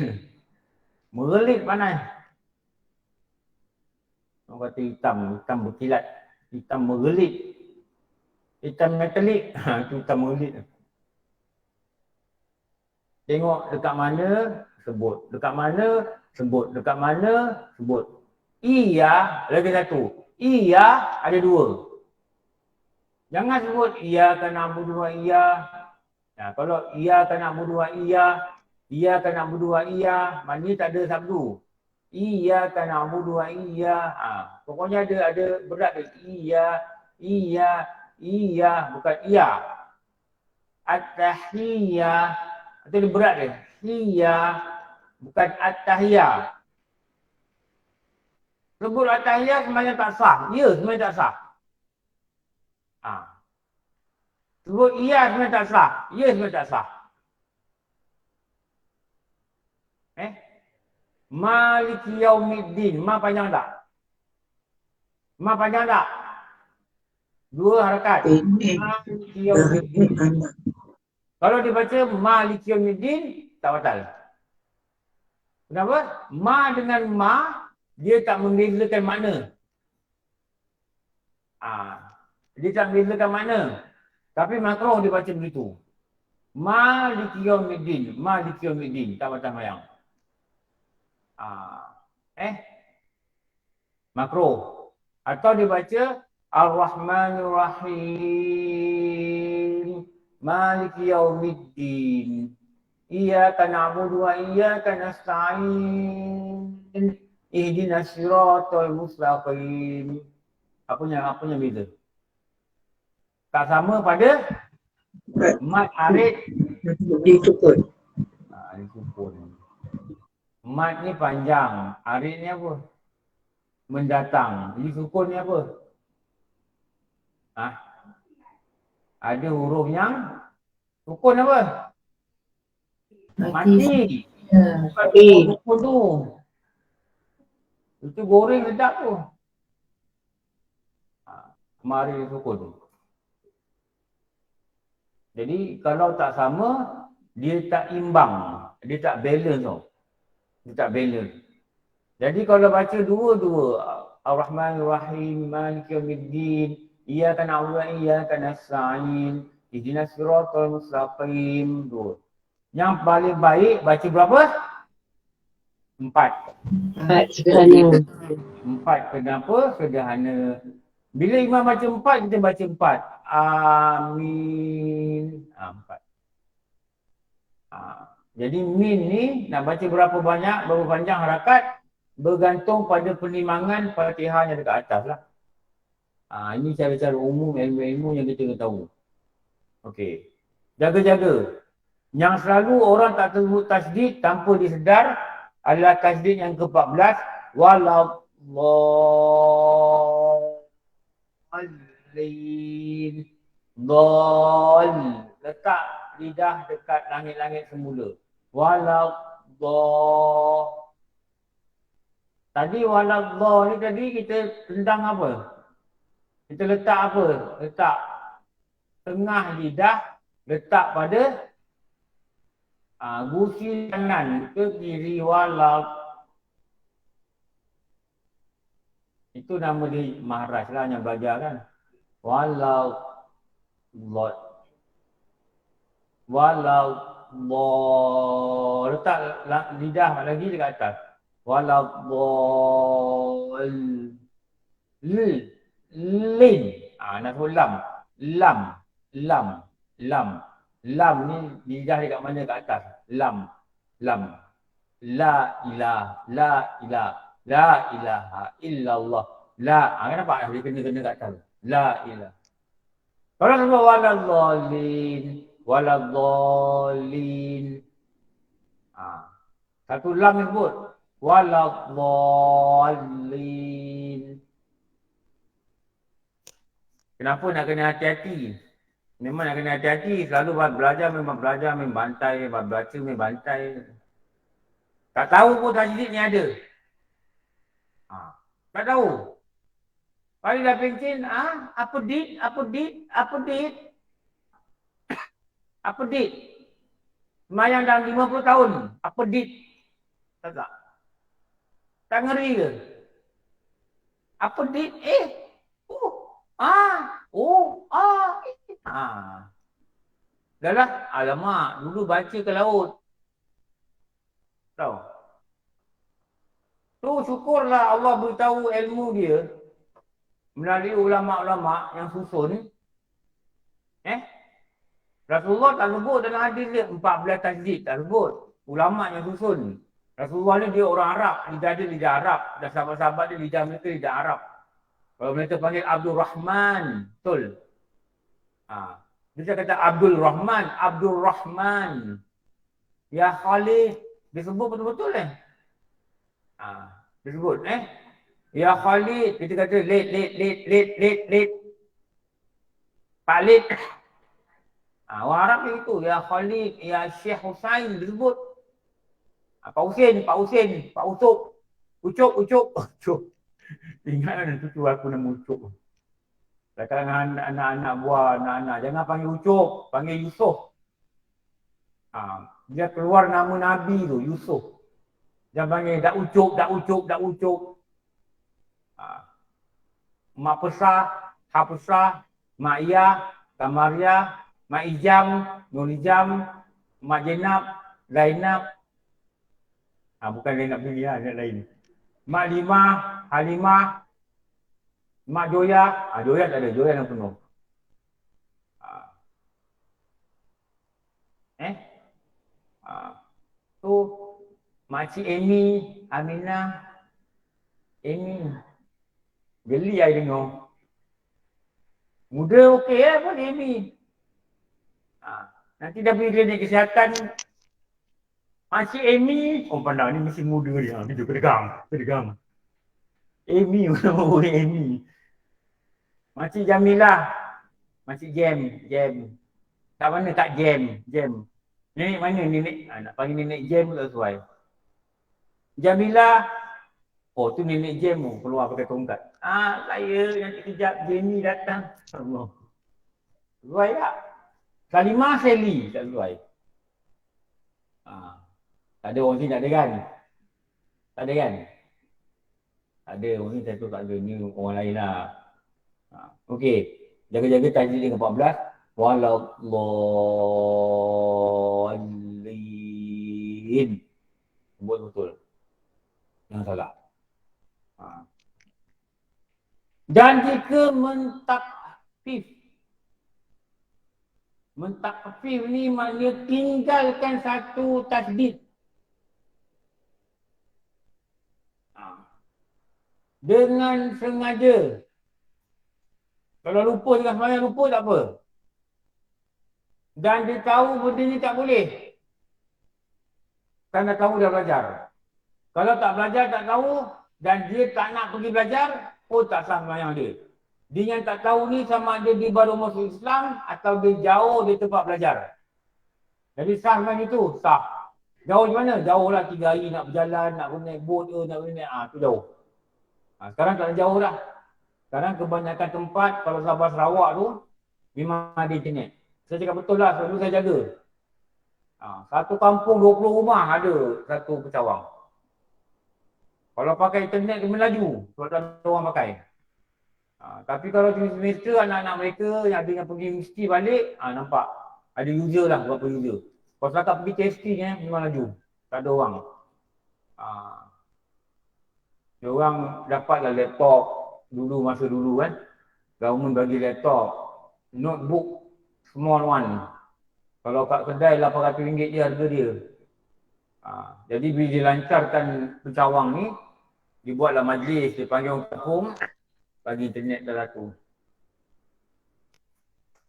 Merelit panas. Orang kata hitam berkilat. Hitam merelit. Hitam metalik. Itu hitam merelit. Tengok dekat mana, sebut. Dekat mana, sebut. Dekat mana, sebut. Iya, lagi satu. Iya, ada dua. Jangan sebut iya kan na'budu wa iya. Nah, kalau iya kan na'budu wa iya kan na'budu wa iya, maknanya tak ada sabdu. Iya kan na'budu wa iya. Pokoknya ada berat dia. Iya, bukan iya. At-tahiyah. Itu dia berat dia. Iya, bukan at-tahiyah. Sebut at-tahiyah sebenarnya tak sah. Ya, sebenarnya tak sah. Sebut iya sebenarnya tak sah. Ya, sebenarnya tak sah. Maliki yaumiddin. Ma panjang tak? Ma panjang tak? Dua harakat. Maliki yaumiddin. Kalau dibaca Maliki yaumiddin, tak batal. Kenapa? Ma dengan ma, dia tak membezakan makna. Dia tak membezakan makna. Tapi makruh dibaca begitu. Maliki yaumiddin. Maliki yaumiddin. Tak batal mayang. Makruh. Atau dibaca Ar-Rahmanir Rahim. Maliki yaumiddin. Iyyaka na'budu wa iyyaka nasta'in. Ihdinas siratal mustaqim. Apanya beza? Tak sama pada mat arid Disukun. disukun. Mat ni panjang, arid ni apa? Mendatang. Disukun ni apa? Ada huruf yang sukun apa? Mati. Mati. Sukun tu. Itu goreng sedap tu. Mari sukun tu. Jadi kalau tak sama, dia tak imbang. Dia tak balance tau. Dia tak balance. Jadi kalau baca dua-dua, Ar-Rahmanir Rahim, Maliki yaumiddin, Iyyaka na'budu wa iyyaka nasta'in, Ihdinas siratal mustaqim. Yang paling baik baca berapa? 4. Sederhana. 4 kenapa? Sederhana. Bila imam baca 4, kita baca 4. Amin. 4. Jadi min ni nak baca berapa banyak, berapa panjang harakat bergantung pada penimbangan Fatihah yang dekat atas lah. Ini cara-cara umum ilmu-ilmu yang kita kena tahu. Okey. Jaga-jaga. Yang selalu orang tak tersebut tasdid tanpa disedar adalah tasdid yang ke-14. Waladdallin. Dal. Letak lidah dekat langit-langit semula. Tadi ni tadi kita tendang apa? Kita letak apa? Letak tengah lidah, letak pada gusi kanan ke kiri. Itu nama dia Maharaj lah yang belajar kan. Letak lidah lagi dekat atas. Waladdallin. Nak sebut lam. Lam. Lam. Lam. Lam ni lidah dekat mana dekat atas. Lam. Lam. La ilah. La ilah. La ilaha illallah. La. Kenapa dia kena kat atas? La ilah. Kalau sebut waladdallin. Satu lam ni sebut. Waladdallin. Kenapa nak kena hati-hati? Memang nak kena hati-hati. Selalu belajar memang bantai. Baca memang bantai. Tak tahu pun tajwid ni ada. Tak tahu. Kalau dah pencin, apa dit? Semayang dalam 50 tahun. Apa dit? Tak. Tak ngeri ke? Apa dit? Dah lah. Alamak, dulu baca ke laut. Tahu? Tu syukurlah Allah beritahu ilmu dia melalui ulama-ulama yang susun. Rasulullah tak sebut dalam hadis dia 14 tajdid, tak sebut. Ulama yang susun. Rasulullah ni dia orang Arab, lidah dia lidah Arab. Dan sahabat-sahabat dia lidah mereka lidah Arab. Kalau mereka panggil Abdul Rahman, betul. Dia kata Abdul Rahman. Ya Khalid. Dia sebut betul-betul dia sebut Ya Khalid. Dia kata late. Pak Lid. Orang Arab dia itu. Ya Khalid. Ya Syekh Husain. Dia sebut. Pak Husain. Pak Ucup. Ingat kan cucu aku nama Ucup. Kata dengan anak-anak buah, anak-anak. Jangan panggil Ucup. Panggil Yusuf. Dia keluar nama Nabi tu, Yusuf. Jangan panggil dak ucup. Mak Pesah, Hafsah, Mak Iyah, Kamaria, Mak Ijam, Nurijam, Mak Jenab, Zainab. Bukan Zainab sendiri lah, yang lain. Mak Limah, Halimah, Mak Joya. Joya tak ada, Joya yang penuh. Tu Makcik Amy, Aminah, Amy. Geli saya dengar. Muda okey pun Amy. Nanti dah pergi klinik kesihatan. Makcik Amy, pandang ni mesti muda dia. Dia kedegang. Amy, nama orang Amy. Makcik Jamilah. Makcik Jam. Tak mana tak Jam. Nenek mana nenek? Nak panggil nenek Jam tak sesuai. Jamilah. Tu nenek Jam tu keluar pakai tongkat. Saya nanti kejap Jamie datang. Allah. Sesuai tak? Salimah Sally tak sesuai. Tak ada orang sini tak ada kan? Tak ada kan? Tak ada orang ni satu tak ada. Ni orang lain lah. Okey. Jaga-jaga tajdid dengan 14. Waladdallin. Sebut betul. Jangan salah. Dan jika mentakfif ni maknanya tinggalkan satu tajdid. Dengan sengaja. Kalau lupa dengan semayang lupa tak apa. Dan dia tahu benda ni tak boleh. Kan dah tahu dah belajar. Kalau tak belajar tak tahu dan dia tak nak pergi belajar, tak sah semayang dia. Dia yang tak tahu ni sama ada dia baru masuk Islam atau dia jauh dari tempat belajar. Jadi sah semayang itu, sah. Jauh di mana? Jauh lah 3 hari nak berjalan, nak naik bot ke, nak naik, tu jauh. Sekarang tak jauh dah. Sekarang kebanyakan tempat kalau Sabah Sarawak tu memang ada internet. Saya cakap betul lah, selalu saya jaga. Satu kampung 20 rumah ada satu pecawang. Kalau pakai internet dia melaju, sebab tak ada orang pakai. Tapi kalau semester anak-anak mereka yang ada yang pergi mesti balik, nampak Ada user lah, berapa user. Kalau setakat pergi testing memang laju. Tak ada orang. Dia orang dapatlah laptop dulu, masa dulu kan. Government bagi laptop. Notebook small one. Kalau kat kedai RM800 je harga dia. Jadi bila dilancarkan pencawang ni, dibuatlah majlis, dia panggil orang kampung, bagi internet dah satu.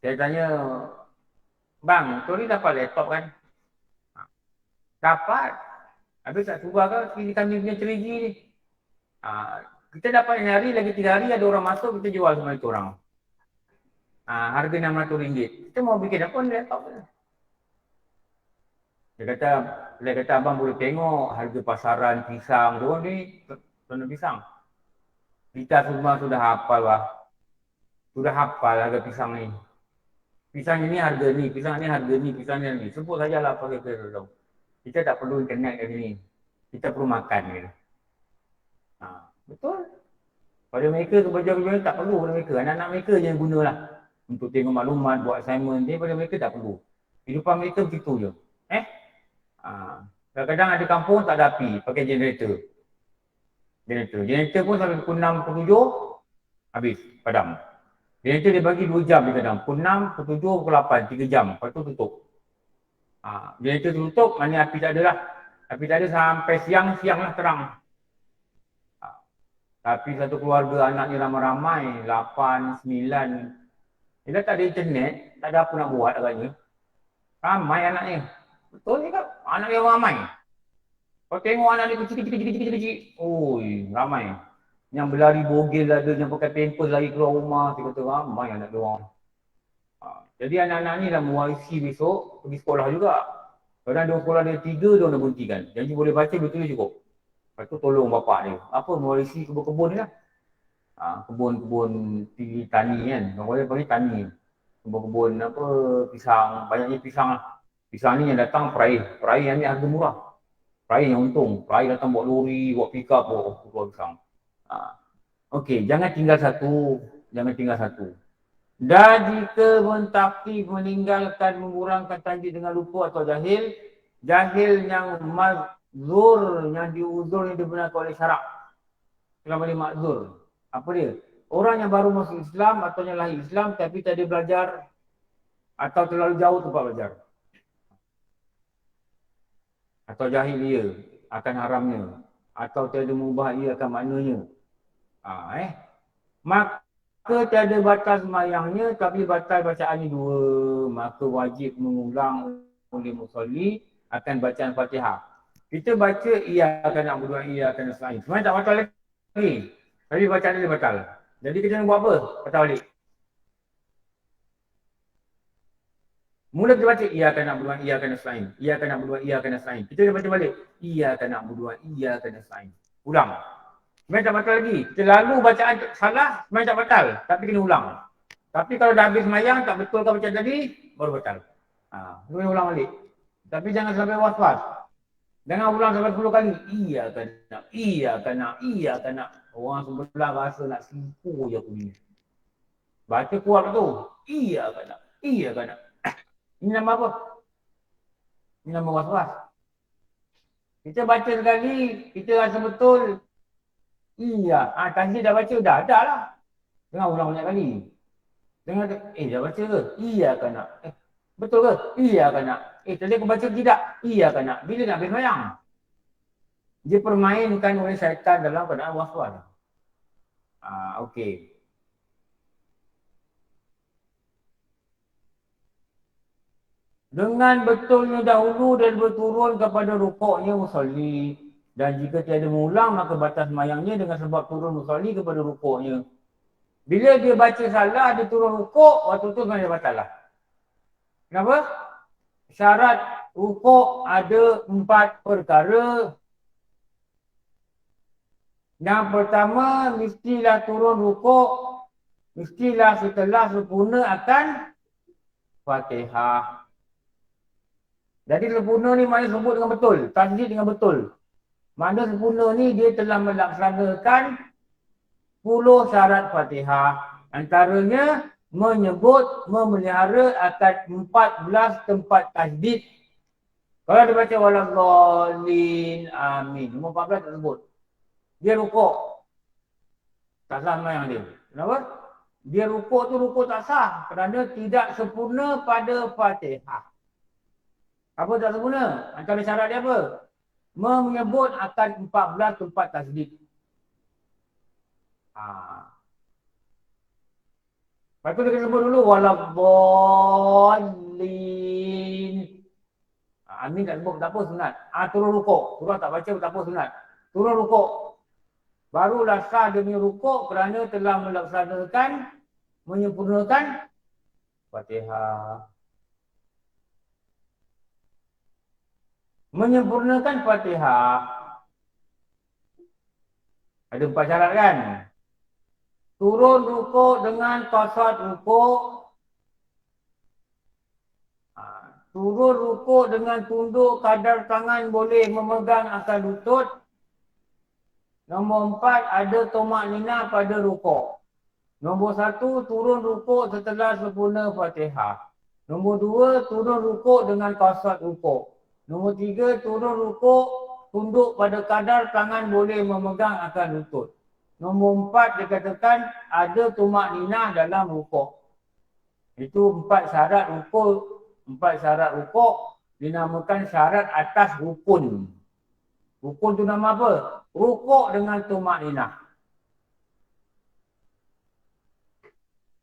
Saya tanya, bang, tu ni dapat laptop kan? Dapat. Habis tak cuba ke kiri kami punya 3G ni? Kita dapat ni hari, lagi 3 hari ada orang masuk, kita jual semua itu orang. Harga RM600. Kita mau bikin apa laptop ni? Dia kata abang boleh tengok harga pasaran pisang. Diorang ni tanam pisang. Kita semua sudah hafal lah. Sudah hafal harga pisang ni. Pisang ini harga ni, pisang ni harga ni, pisang ni. Sebut sajalah apa kita tahu. Kita tak perlu internet kat sini. Kita perlu makan ni. Betul. Pada mereka kerja-kerja tak perlu pada mereka. Anak-anak mereka je yang gunalah. Untuk tengok maklumat, buat assignment ni pada mereka tak perlu. Kehidupan mereka begitu je. Kadang-kadang ada kampung tak ada api, pakai generator. Generator pun sampai pukul 6, pukul 7, habis, padam. Generator dia bagi 2 jam dia kadang. Pukul 6, pukul 7, pukul 8, 3 jam. Lepas tu tutup. Generator tutup, mana api tak ada lah. Api tak ada sampai siang lah terang. Tapi satu keluarga anaknya ramai-ramai, 8, 9. Dia tak ada internet, tak ada apa nak buat agaknya. Ramai anaknya. Betul ni kan? Anak dia ramai. Kau tengok anak dia kecil-kecil. Oi, ramai. Yang berlari bogel ada, yang pakai pampers lari keluar rumah. Dia kata ramai anak dia orang. Jadi anak-anak ni dah mewarisi besok, pergi sekolah juga. Kadang dia sekolah dia 3, dia nak berhentikan. Jadi boleh baca betul cukup. Lepas tu tolong bapak dia. Apa mewarisi kebun-kebun ni lah. Kebun-kebun tani kan. Orang panggil tani. Kebun-kebun apa, pisang. Banyaknya pisang lah. Pisang ni yang datang peraih. Peraih yang ni harga murah. Peraih yang untung. Peraih datang bawa lori, bawa pick up, bawa pisang. Okey, jangan tinggal satu. Dan jika mentakif meninggalkan, mengurangkan tajdid dengan lupa atau jahil. Jahil yang mazur, yang diuzur, yang dibenarkan oleh syarak. Selama dia makzur. Apa dia? Orang yang baru masuk Islam atau yang lahir Islam tapi tak ada belajar atau terlalu jauh tempat belajar. Atau jahil ia akan haramnya. Atau tiada mengubah ia akan maknanya. Maka tiada batal semayangnya tapi batal bacaannya 2. Maka wajib mengulang oleh musalli akan bacaan Fatihah. Kita baca iyyaka na'budu wa iyyaka nasta'in. Sebenarnya tak batal lagi. Tapi bacaan dia batal. Jadi kita nak buat apa? Batal balik. Mula kita baca iyyaka na'budu wa iyyaka nasta'in. Iyyaka na'budu wa iyyaka nasta'in. Kita dah baca balik. Iyyaka na'budu wa iyyaka nasta'in. Ulang. Sebenarnya tak batal lagi. Kita lalu bacaan salah, sebenarnya tak batal. Tapi kena ulang. Tapi kalau dah habis semayang, tak betul kau baca tadi, baru batal. Kena ulang balik. Tapi jangan sampai was-was. Jangan ulang sampai 10 kali. Iyyaka na'budu. Orang sebelah rasa nak simpu je aku ni. Baca kuat tu. Iyyaka na'budu. Ini nama apa? Ini nama was-was. Kita baca sekali, kita rasa betul. Iya. Tajdid dah baca, dah lah. Jangan ulang banyak kali. Jangan, dah baca ke? Iyyaka na'budu. Betul ke? Iyyaka na'budu. Tadi aku baca tidak? Iyyaka na'budu. Bila nak habis sembahyang? Dia permainkan oleh syaitan dalam keadaan was-was. Okey. Dengan betulnya dahulu dan berturun kepada rukuknya musalli. Dan jika tiada mengulang maka batal semayangnya dengan sebab turun musalli kepada rukuknya. Bila dia baca salah, dia turun rukuk, waktu tu sebenarnya batal lah. Kenapa? Syarat rukuk ada 4 perkara. Yang pertama, mestilah turun rukuk. Mestilah setelah sempurna akan Fatihah. Jadi sempurna ni maknanya sebut dengan betul. Tajdid dengan betul. Makna sempurna ni dia telah melaksanakan 10 syarat Fatihah. Antaranya menyebut, memelihara akan 14 tempat tasdid. Kalau dia baca waladhdallin, amin. Nombor 14 tak sebut. Dia rukuk. Tak sah yang dia. Kenapa? Dia rukuk tu rukuk tak sah kerana tidak sempurna pada Fatihah. Apa tak sempurna? Antara syarat dia apa? Menyebut akan 14 tempat tasdid. Lepas tu dia kena sebut dulu waladhdallin. Amin tak sebut, tak apa sunat. Turun rukuk. Surah tak baca tak apa sunat. Turun rukuk. Barulah sah demi rukuk kerana telah melaksanakan, menyempurnakan Fatihah. Menyempurnakan Fatihah. Ada 4 syarat kan? Turun rukuk dengan qasad rukuk. Turun rukuk dengan tunduk kadar tangan boleh memegang akan lutut. Nombor 4, ada tomak nina pada rukuk. Nombor 1, turun rukuk setelah sempurna Fatihah. Nombor 2, turun rukuk dengan qasad rukuk. Nombor 3, turun rukuk tunduk pada kadar tangan boleh memegang akan lutut. Nombor 4, dikatakan ada tomak nina dalam rukuk. Itu 4 syarat rukuk. 4 syarat rukuk dinamakan syarat atas rukun. Rukun tu nama apa? Rukuk dengan tomak nina.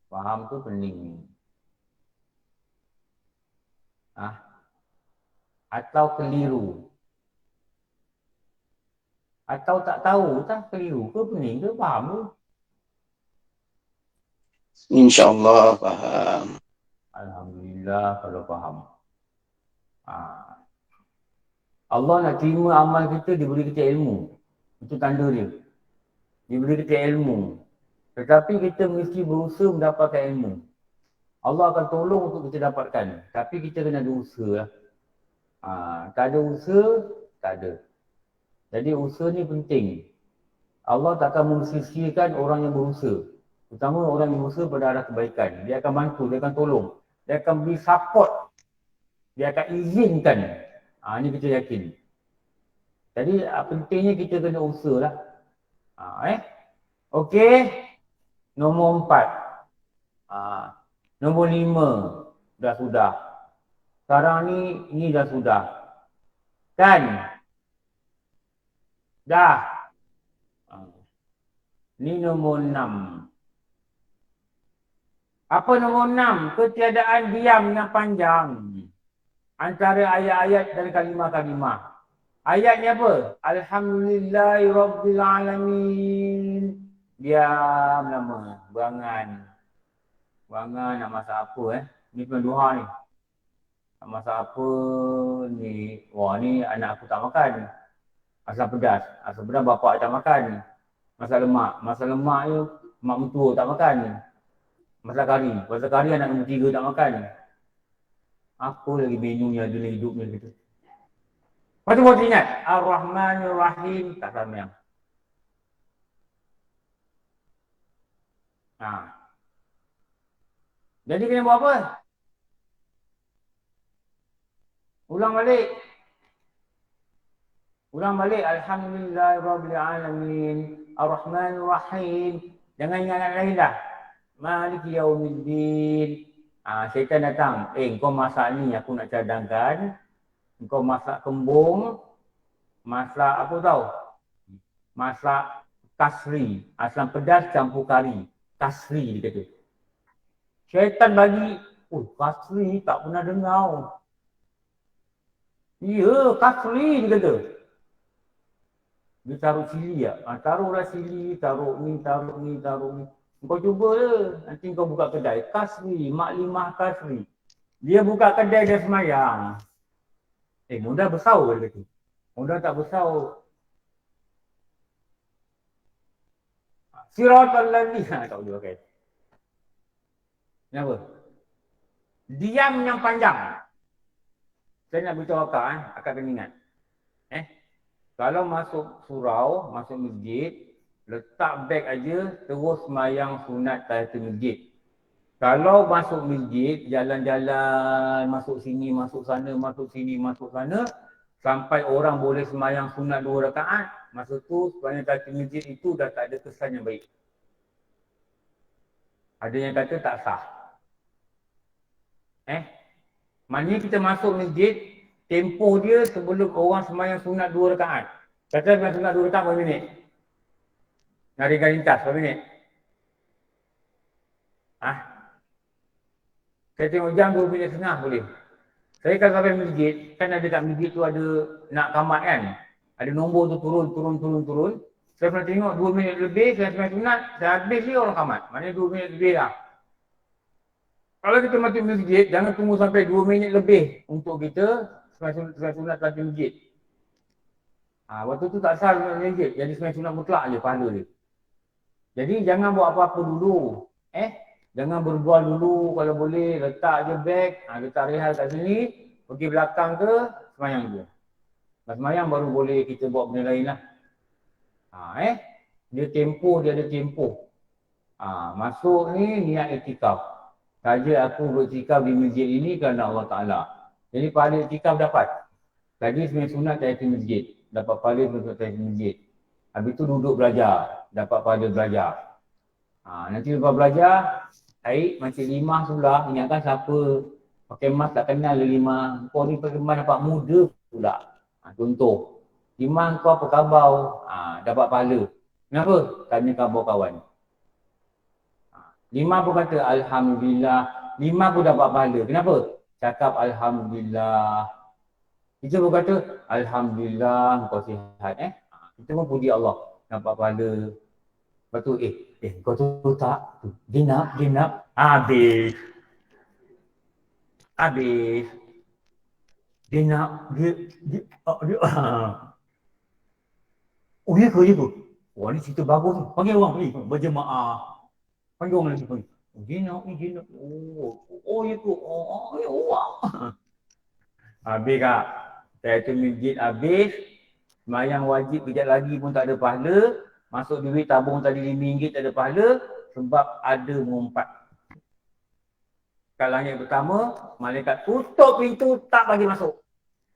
Faham tu pening. Atau keliru. Atau tak tahu tak keliru ke pening ke faham tu? InsyaAllah faham. Alhamdulillah kalau faham. Allah nak terima amal kita, dia beri kita ilmu. Itu tanda dia. Dia beri kita ilmu. Tetapi kita mesti berusaha mendapatkan ilmu. Allah akan tolong untuk kita dapatkan. Tapi kita kena ada usaha lah. Tak ada usaha, tak ada. Jadi usaha ni penting. Allah takkan mensisihkan orang yang berusaha. Terutama orang yang berusaha pada arah kebaikan. Dia akan bantu, dia akan tolong. Dia akan beri support. Dia akan izinkan. Ini kita yakin. Jadi pentingnya kita kena usaha lah. Okey. Nombor 4. Nombor 5. Sudah. Sekarang ni dah sudah. Kan? Dah. Ni nombor 6. Apa nombor 6? Ketiadaan diam yang panjang antara ayat-ayat dan kalimah-kalimah. Ayat ni apa? Alhamdulillahirrabbilalamin. Diam lama. Berangan. Berangan nak masak apa Ni penduha ni. Nak masak apa ni? Wah ni anak aku tak makan. Asam pedas. Asam pedas bapak tak makan. Masak lemak. Masak lemak je mak mentua tak makan. Masak kari. Masak kari anak nombor 3 tak makan. Apa lagi menu yang ada dalam hidupnya gitu. Lepas tu buat ingat. Ar-Rahmanir-Rahim. Tak sama yang. Jadi kena buat apa? Ulang balik. Alhamdulillahirrabbilalamin. Ar-Rahmanir-Rahim. Jangan ingat lain dah. Maliki yaumiddin. Syaitan datang. Kau masak ni aku nak cadangkan. Kau masak kembung. Masak apa tahu? Masak kasri. Asam pedas campur kari. Kasri dia kata. Syaitan bagi. Kasri tak pernah dengar. Ya, kasri dia kata. Dia taruh cili tak? Taruhlah cili, taruh ni. Kau cuba je. Nanti kau buka kedai. Kasri, maklimah kasri. Dia buka kedai dia semayang. Modal besar dia kata. Modal tak besar. Siratal ladzina. Tak boleh pakai. Kenapa? Diam yang panjang. Saya nak beritahu akak kena ingat. Kalau masuk surau, masuk masjid, letak beg aja, terus semayang sunat tahiyatul masjid. Kalau masuk masjid, jalan-jalan, masuk sini, masuk sana, masuk sini, masuk sana, sampai orang boleh sembahyang sunat 2 rakaat, masa tu sebenarnya kata masjid itu dah tak ada kesan yang baik. Ada yang kata tak sah. Maknanya kita masuk masjid, tempoh dia sebelum orang sembahyang sunat 2 rakaat. Kata sembahyang sunat 2 rakaat berapa minit? Naringkan lintas berapa minit? Saya tengok jam 2 minit setengah boleh. Saya kalau sampai masjid, kan ada kat masjid tu ada nak kamat kan. Ada nombor tu turun. Saya pernah tengok 2 minit lebih, saya sembahyang sunat, saya habis dia orang kamat. Maknanya 2 minit lebih lah. Kalau kita masuk masjid, jangan tunggu sampai 2 minit lebih untuk kita sembahyang sunat dalam masjid. Waktu tu tak sah dalam masjid, jadi sembahyang sunat mutlak je pahala dia. Jadi jangan buat apa-apa dulu. Jangan berbual dulu kalau boleh, letak je beg, letak rehat kat sini, pergi belakang ke, semayang je. Lepas semayang baru boleh kita buat benda lain lah. Dia ada tempoh. Masuk ni niat iktikaf. Saja aku beriktikaf di masjid ini kerana Allah Ta'ala. Jadi pahala iktikaf dapat. Tadi sembahyang sunat tahiyat masjid, dapat pahala untuk tahiyat masjid. Habis tu duduk belajar, dapat pahala belajar. Nanti lepas belajar, tarik macam limah pula, ingatkan siapa pakai emas tak kenal limah. Kau ni pakai emas dapat muda pula. Contoh, limah kau apa khabar? Dapat pahala. Kenapa? Tanya khabar kawan. Limah pun kata Alhamdulillah. Limah pun dapat pahala. Kenapa? Cakap Alhamdulillah. Kita pun kata Alhamdulillah kau sihat. Kita pun puji Allah. Dapat pahala. Lepas tu, kau tu tak? Dinap. Habis. Dinap. Ya ke? Wah ni cerita bagus ni. Panggil orang ni. Berjemaah. Panggil orang lagi. Dinap. Ya ke? Ya Allah. Habis kak. Saya tu masjid habis. Semayang wajib kejap lagi pun tak ada pahala. Masuk duit tabung tadi RM5 tak ada pahala sebab ada mengumpat. Kat langit pertama, malaikat tutup pintu tak bagi masuk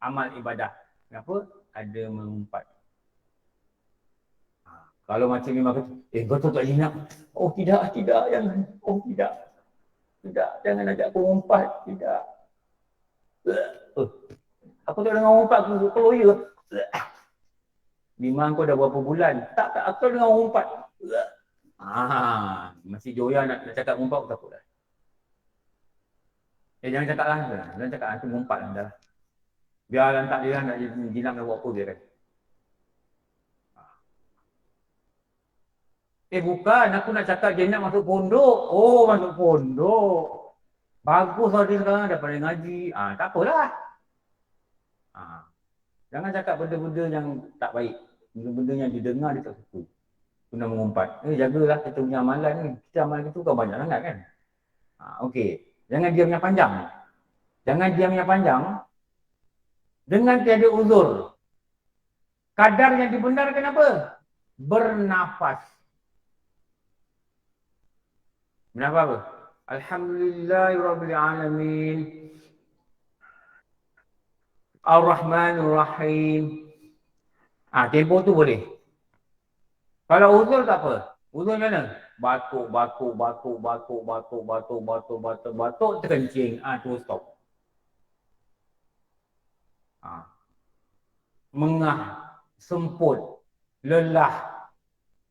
amal ibadah. Kenapa? Ada mengumpat. Kalau macam ni maka betul tak Jinap? Oh tidak, jangan. Oh tidak. Jangan ajak aku mengumpat. Tidak. Aku tak dengar mengumpat, aku keluar ya. Limah kau dah berapa bulan? Tak, aku dengar umpat. Masih joya nak cakap umpat, aku takut dah. Jangan cakap lah. Jangan cakap, nanti umpat lah dah. Biar lantak dia nak Jinap nak buat apa dia kan. Bukan, aku nak cakap Jinap masuk pondok. Oh, masuk pondok. Bagus lah dia sekarang, dah pandai ngaji. Tak apalah. Jangan cakap benda-benda yang tak baik. Benda-benda yang didengar dia tak suka. Kena mengumpat. Jagalah kita punya amalan ni. Kita amalan kita kan banyak sangat kan. Okey. Jangan diamnya panjang. Dengan tiada uzur. Kadar yang dibenarkan apa? Bernafas. Bernafas apa? Alhamdulillahirrabbilalamin. Ar-Rahmanir-Rahim. Tempoh tu boleh. Kalau uzur tak apa. Uzur macam mana? Batuk, terkencing. Tu stop. Mengah, semput, lelah.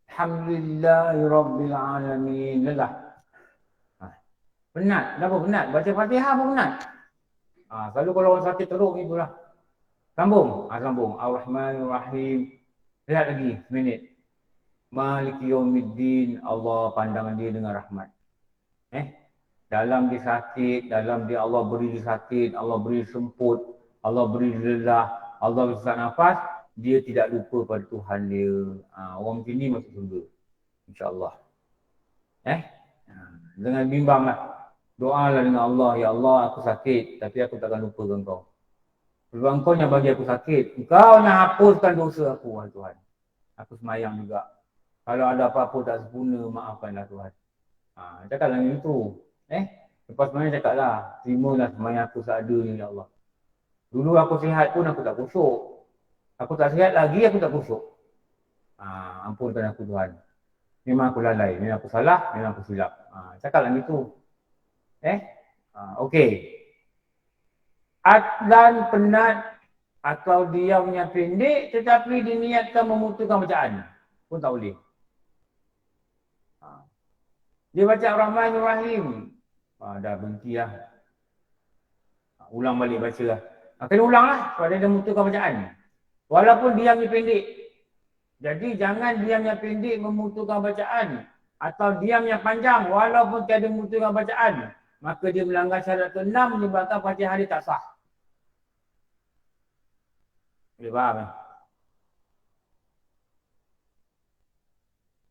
Alhamdulillahirrabbilalamin. Lelah. Penat. Kenapa penat? Baca Fatihah pun penat. Selalu kalau orang sakit teruk ni itulah. Sambung. Ar-Rahmanir-Rahim. Lihat lagi seminit. Maliki yaumiddin. Allah pandangan dia dengan rahmat. Dalam dia sakit, dalam dia Allah beri dia sakit, Allah beri semput, Allah beri lelah, Allah beri sesak nafas, dia tidak lupa pada Tuhan dia. Orang macam ni masuk surga. InsyaAllah. Jangan bimbang lah. Doalah dengan Allah, ya Allah aku sakit tapi aku takkan lupakan kau. Sebab engkau yang bagi aku sakit, engkau yang hapuskan dosa aku, wahai Tuhan. Aku semayang juga. Kalau ada apa-apa tak sempurna, maafkanlah Tuhan. Cakaplah yang itu. Lepas semayang cakap lah, terimalah semayang aku seadanya ya Allah. Dulu aku sihat pun aku tak khusyuk. Aku tak sihat lagi aku tak khusyuk. Ampunkan aku Tuhan. Memang aku lalai, memang aku salah, memang aku silap. Cakaplah gitu. Okey. Adlan penat atau diamnya pendek tetapi diniatkan memutihkan bacaan pun tak boleh. Dia baca Ar-Rahmanir Rahim. Dah berhenti lah. Ulang balik baca lah. Kena ulang lah sebab dia memutihkan bacaan. Walaupun diamnya pendek. Jadi jangan diamnya pendek memutihkan bacaan. Atau diamnya panjang walaupun tiada memutihkan bacaan. Maka dia melanggar syarat ke-6 menyebabkan Fatihah dia tak sah. Boleh faham kan?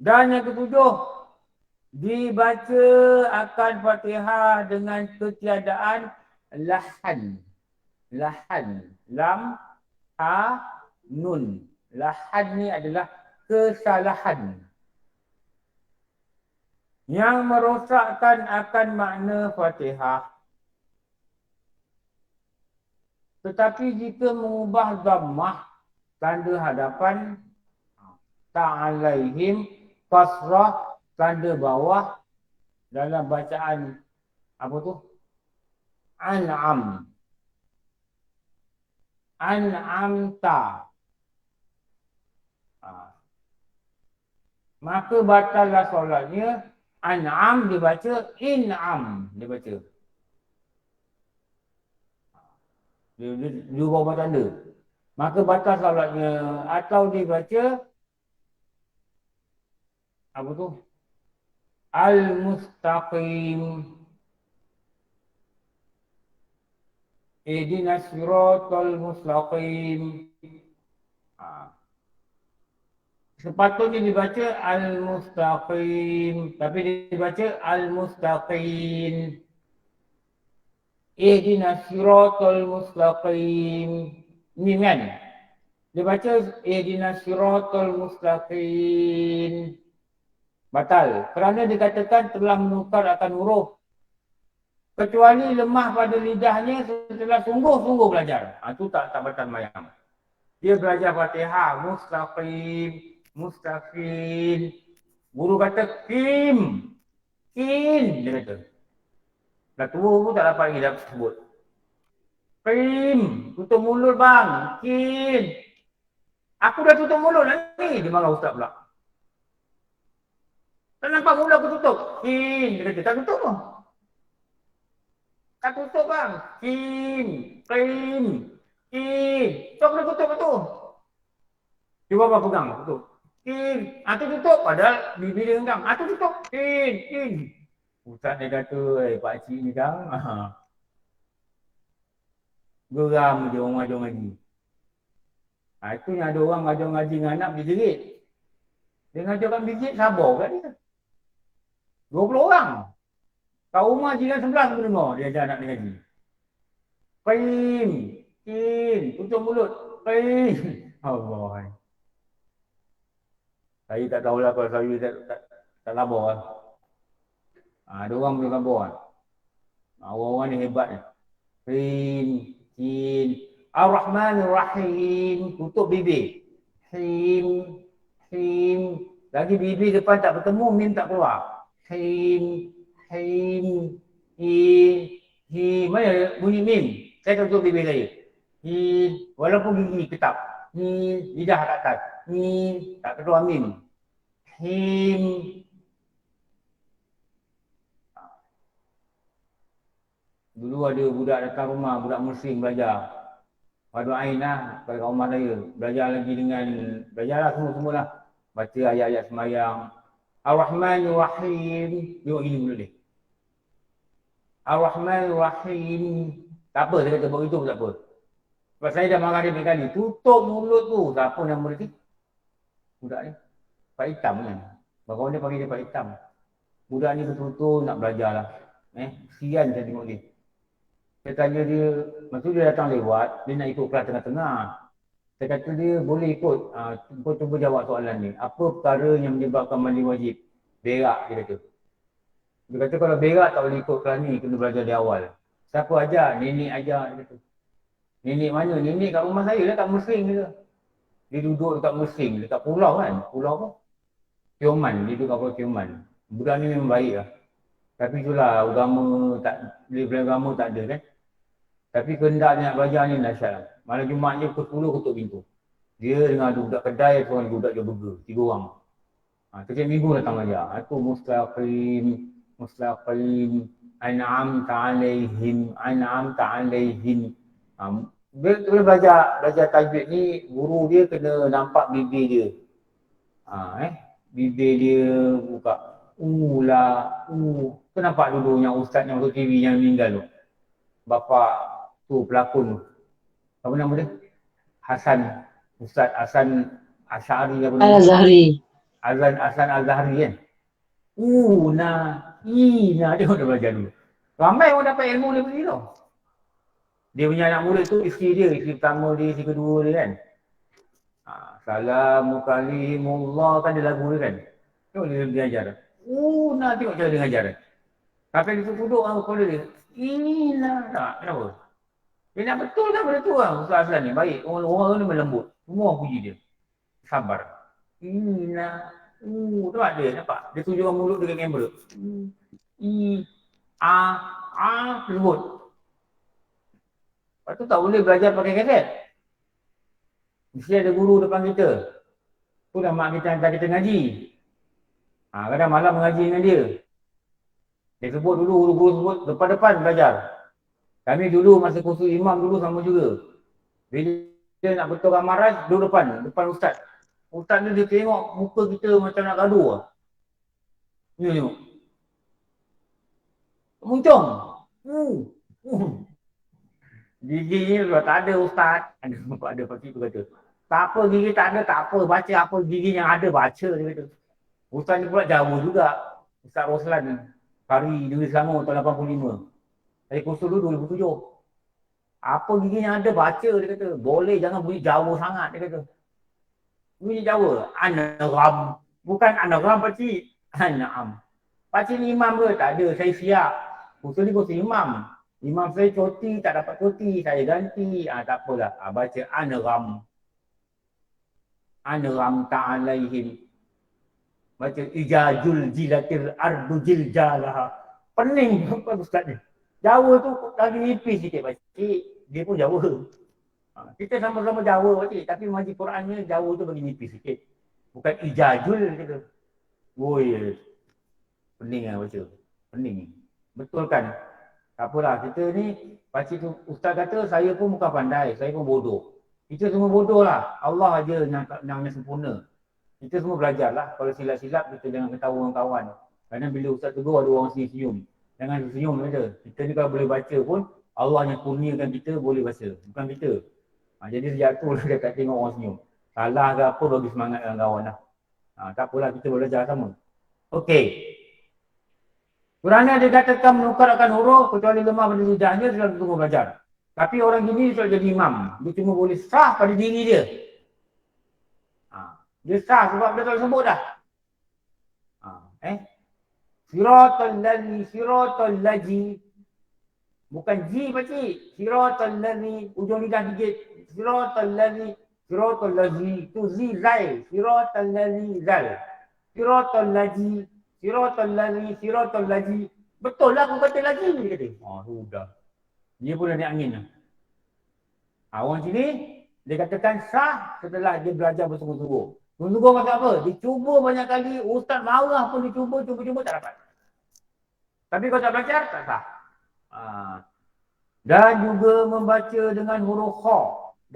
Dan yang ketujuh, dibaca akan Fatihah dengan ketiadaan lahan. Lahan. Lam, ha, nun. Lahan ni adalah kesalahan yang merosakkan akan makna Fatihah. Tetapi jika mengubah dhammah tanda hadapan, ta'alaihim, kasrah tanda bawah dalam bacaan apa tu? An'am. An'amta. Maka batallah solatnya. An'am dibaca, in'am dibaca. Dia bawa tanda. Maka batal solatnya. Atau dibaca apa tu? Al-Mustaqim. Ihdinas siratal mustaqim. Sepatutnya dibaca Al-Mustaqim. Tapi dibaca Al-Mustaqim. Ihdinas siratal mustaqim. Ini kan? Dia baca ihdinas siratal mustaqim. Batal. Kerana dikatakan telah menukar akan huruf. Kecuali lemah pada lidahnya setelah sungguh-sungguh belajar. Itu tak batal mayang. Dia belajar Fatihah. Mustaqim. Mustaqim. Guru kata kim. Kin. Dia kata. Dah tua pun tak dapat lagi dah sebut. Kim. Tutup mulut bang. Kin. Aku dah tutup mulut lah ni. Dia marah ustaz pula. Tak nampak mulut aku tutup. Kin. Dia kata tak tutup pun. Tak tutup bang. Kim. Kim. Kim. Tu aku dah tutup tu. Cuba abang pegang. Tutup. Kim. Tu tutup. Padahal bibir dia enggang. Tu tutup. Kim. Kim. Ustaz dia kata, pakcik ni kan. Geram je orang ngajar ngaji. Itu yang ada orang ngajar ngaji dengan anak berjerit. Dia ngajarkan berjerit, sabar kat dia. 20 orang. Kat rumah jiran sebelah pun dengar dia ajar anak dia ngaji. Qim. Qim. Tutup mulut. Qim. Allah. Saya tak tahulah kalau saya tak labar lah. Ada orang boleh labar. Orang-orang ni hebat ni. Qim. Qim. Ar-Rahmanir Rahim. Tutup bibir. Him. Him. Lagi bibir depan tak bertemu, mim tak keluar. Him. Him. Him. Mana bunyi mim? Saya tutup bibir saya. Him. Walaupun gigi ketap. Him. Lidah kat atas. Him. Tak keluar mim. Him. Dulu ada budak datang rumah, budak muslim belajar. Pada Ain lah, pada rumah saya. Belajar lagi dengan, belajarlah semua-semua lah. Baca ayat-ayat semayang. Ar-Rahmanir Rahim. Tengok gini mulut dia. Ar-Rahmanir Rahim. Tak apa, dia kata buat itu pun tak apa. Sebab saya dah marah dia berkali. Tutup mulut tu. Siapa nama dia? Budak ni. Pak Hitam kan. Bagaimana dia panggil dia Pak Hitam. Budak ni betul-betul nak belajar lah. Kesian saya tengok dia. Saya tanya dia, maksud dia datang lewat, dia nak ikut kelas tengah-tengah. Saya kata dia boleh ikut, cuba jawab soalan ni. Apa perkara yang menyebabkan mandi wajib? Berak, dia kata. Dia kata kalau berak tak boleh ikut kelas ni, kena belajar dari awal. Siapa ajar? Nenek ajar. Dia kata. Nenek mana? Nenek kat rumah saya lah, kat Mesring dia. Dia duduk dekat Mesring, dekat pulau kan. Pulau apa? Tioman, dia duduk kat Pulau Tioman. Budak ni memang baik lah. Tapi itulah agama tak, level agama tak ada kan. Tapi kehendak dia nak belajar ni dahsyat lah. Malam Jumaat je pukul 10 ketuk pintu. Dia dengan ada budak kedai, seorang budak dia burger. 3 orang. Setiap minggu datang belajar. Itu mustaqim, an'amta alaihim, an'amta alaihim. Dia belajar tajwid ni, guru dia kena nampak bibir dia. Bibir dia buka. Tu nampak dulu yang ustaz yang untuk TV yang meninggal tu. Bapa tu pelakon tu. Apa nama dia? Ustaz Hasan Asy'ari apa nama? Al-Zahri. Hasan Al-Zahri kan. Dia dah belajar dulu. Ramai orang dapat ilmu daripada dia tau. Dia punya anak murid tu isteri dia, isteri pertama dia, isteri kedua dia kan. Salamu kalimullah kan dia lagu dia kan. Tengok dia ajar. Tengok cara dia ajar. Sampai dia duduk kepada dia. Tak, kenapa? Dia nak betul kan benda tu lah. Ustaz Aslan ni baik. Orang ni melembut. Semua orang puji dia. Sabar. Nampak dia, nampak? Dia tunjukkan mulut dengan kamera. Sebut. Lepas tu tak boleh belajar pakai kaset. Mesti ada guru depan kita. Tu dah mak kita hantar kita ngaji. Kadang malam mengaji dengan dia. Dia sebut dulu, guru-guru sebut depan-depan belajar. Kami dulu masa kursus imam dulu sama juga. Bila dia nak betulkan maraj, duduk depan ustaz. Ustaz ni dia tengok muka kita macam nak gaduh lah. Ni tengok. Muncung. Gigi ni kalau tak ada ustaz. Ada pakcik tu kata. Tak apa gigi tak ada, tak apa. Baca apa gigi yang ada, baca dia kata. Ustaz ni pula Jawa juga. Ustaz Roslan. Kari Negeri Selangor tahun 85. Saya kursus dulu 2007. Apa gigi yang ada, baca dia kata. Boleh jangan bunyi Jawa sangat dia kata. Bunyi Jawa. Anagram. Bukan anagram pakcik. Anam. Pakcik ni imam ke? Tak ada. Saya siap. Kursus ni kursus imam. Imam saya cuti, tak dapat cuti. Saya ganti. Tak apalah. Baca anagram. Anagram ta'alaihim. Baca ijajul jilatil ardu jiljalah. Pening apa ustaz ni. Jawa tu lagi nipis sikit pakcik. Dia pun Jawa. Kita sama-sama Jawa pakcik. Tapi mengaji Qurannya Jawa tu bagi nipis sikit. Bukan ijajul kita. Woi. Pening lah baca. Pening. Betul kan? Tak apalah. Kita ni pakcik tu ustaz kata saya pun bukan pandai. Saya pun bodoh. Kita semua bodoh lah. Allah aja yang sempurna. Kita semua belajar lah. Kalau silap-silap kita jangan ketawa dengan kawan. Kadang bila ustaz tegur ada orang senyum. Jangan senyum saja. Kita ni kalau boleh baca pun Allah yang kurniakan kita boleh baca. Bukan kita. Jadi sejak tu dia tak tengok orang senyum. Salah ke apa bagi semangat dengan kawan lah. Tak apalah kita belajar sama. Okey. Kerana dia katakan menukarkan huruf kecuali lemah pada lidahnya selalu tunggu belajar. Tapi orang gini selalu jadi imam. Dia cuma boleh sah pada diri dia. Dia sah sebab dia tak sebut dah. Siratal ladzi. Bukan ji pakcik. Siratal ladzi. Ujung lidah gigit. Siratal ladzi. Itu zi zai. Siratal ladzi zal. Siratal ladzi. Betul lah aku kata lagi. Dia kata. Sudah. Dia pun dah naik angin lah. Orang sini, dia katakan sah setelah dia belajar bersungguh-sungguh. Sungguh macam apa? Dicuba banyak kali, ustaz marah pun dicuba, tak dapat. Tapi kalau tak belajar, tak sah. Dan juga membaca dengan huruf kha,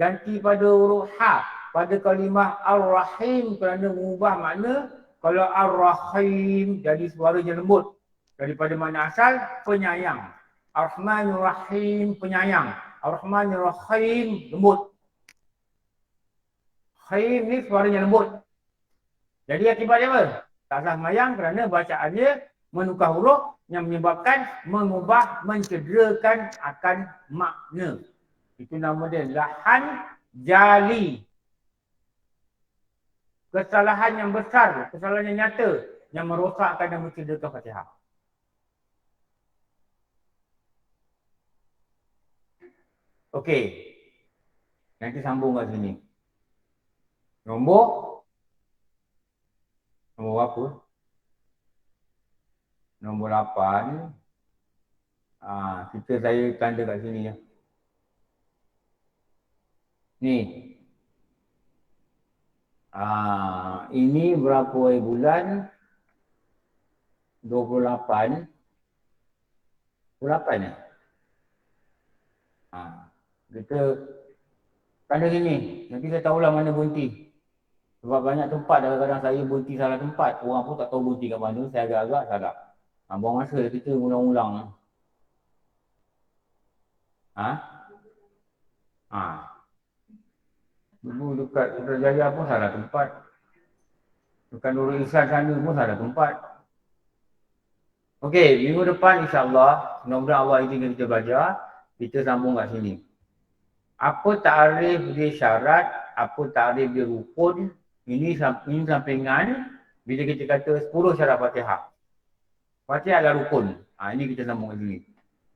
ganti pada huruf ha, pada kalimah ar-rahim kerana mengubah makna. Kalau ar-rahim jadi suaranya lembut. Daripada makna asal, penyayang. Ar-Rahmanir Rahim, penyayang. Ar-Rahmanir Rahim, lembut. Khaim ni suaranya lembut. Jadi akibatnya apa? Tak sah semayang kerana bacaannya menukar huruf yang menyebabkan mengubah, mencederakan akan makna. Itu nama dia lahan jali. Kesalahan yang besar, kesalahan yang nyata yang merosakkan dan mencederakan Fatihah. Okey. Nanti sambung kat sini. Nombor berapa? Nombor 8. Saya tanda kat sini ya. Ni. Ini berapa hari bulan? 28. 28 ya? Kita tanda sini. Nanti saya tahulah mana berhenti. Sebab banyak tempat kadang-kadang saya berhenti salah tempat. Orang pun tak tahu berhenti kat mana. Saya agak-agak salah. Buang masa kita ulang-ulang. Dulu dekat Putrajaya pun salah tempat. Dekat Nurul Ihsan sana pun salah tempat. Okey, minggu depan insyaAllah, mudah-mudahan Allah izinkan kita belajar, kita sambung kat sini. Apa ta'rif dia syarat, apa ta'rif dia rukun, ini sampingan bila kita kata 10 syarat Fatihah. Fatihah adalah rukun. Ini kita sambung kat sini.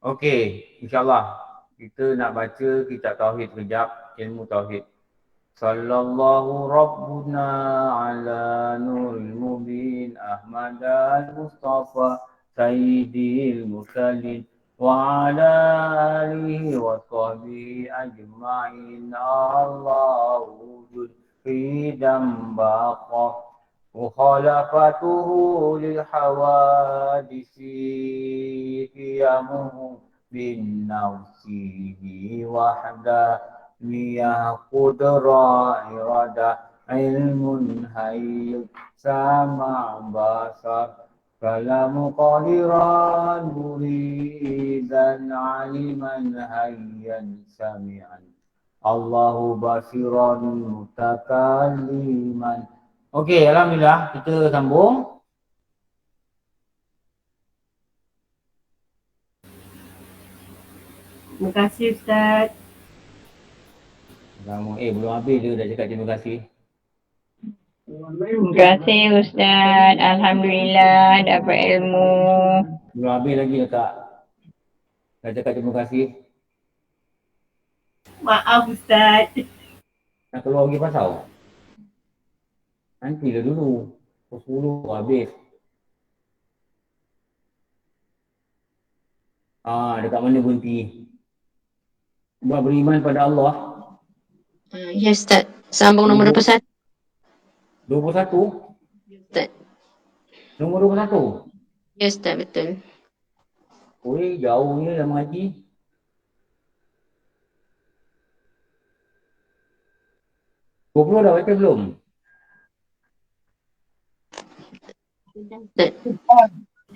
Okey, insyaAllah kita nak baca kitab Tauhid kejap, ilmu Tauhid. Sallallahu Rabbuna ala nuril mubin Ahmad al-Mustafa Sayyidil Mursalin wa ala alihi wa sahbihi ajma'in Allahu wujud qidam baqa mukhalafatuhu lil hawadisi qiyamuhu bin nafsihi wahda Niya qudra irada ilmun hayyud sama basar kalamu qadiran muridan aliman hayyan sami'an Allahu basiran mutakalliman. Okey, alhamdulillah kita sambung. Terima kasih Ustaz. Belum habis dia dah cakap terima kasih. Terima kasih Ustaz. Alhamdulillah dapat ilmu. Belum habis lagi Kak. Dah cakap terima kasih. Maaf Ustaz. Nak keluar pergi pasal? Nantilah dulu. Pukul 10 habis. Dekat mana berhenti? Buat beriman pada Allah. Ya Ustaz. Sambung nombor 21. 21? Ustaz. Nombor 21? Ya Ustaz, betul. Oi, jauhnya dah mengaji. Pukul dah baca belum? Ustaz.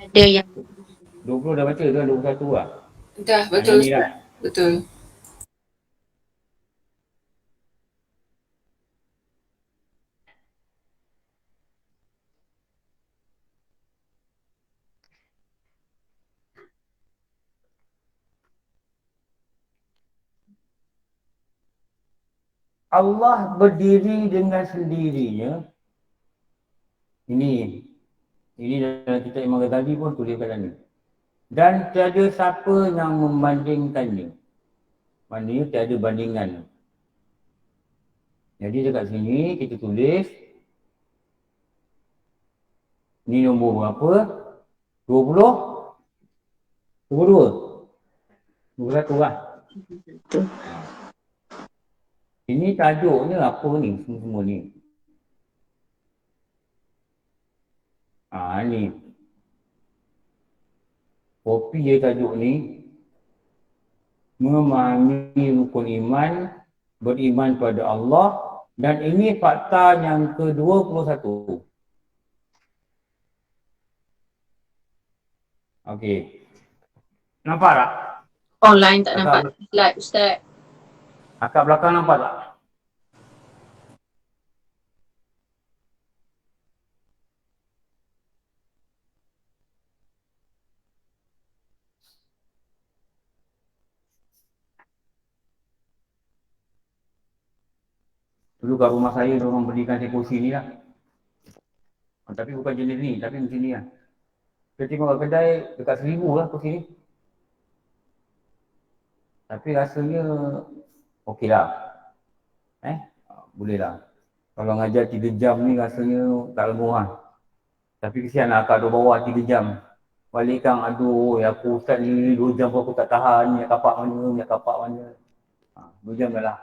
Ada yang 20 dah baca tu, 21 lah. Dah, betul Ustaz. Lah. Betul. Allah berdiri dengan sendirinya. Ini dalam kitab Imam Ghazali pun tulis kat sana. Dan tiada siapa yang membandingkannya. Maknanya tiada bandingan. Jadi dekat sini kita tulis. Ni nombor berapa? 20? 22? 21 lah. Ini tajuknya apa ni? Semua ni. Ni. Kopi je tajuk ni. Memahami rukun iman, beriman pada Allah, dan ini fakta yang ke-21. Okey. Nampak tak? Online tak nampak slide Ustaz. Akak belakang nampak tak? Dulu kat rumah saya, orang belikan saya kursi ni lah. Tapi bukan jenis ni, tapi macam ni lah. Saya tengok kat kedai dekat 1,000 lah kursi ni. Tapi rasanya okey lah. Boleh lah. Kalau ngajar 3 jam ni rasanya tak lengah lah. Tapi kesian lah akak duduk bawah 3 jam. Balik kang, aduh, aku ustaz ni 2 jam pun aku tak tahan. Minyak kapak mana. 2 jam dah lah.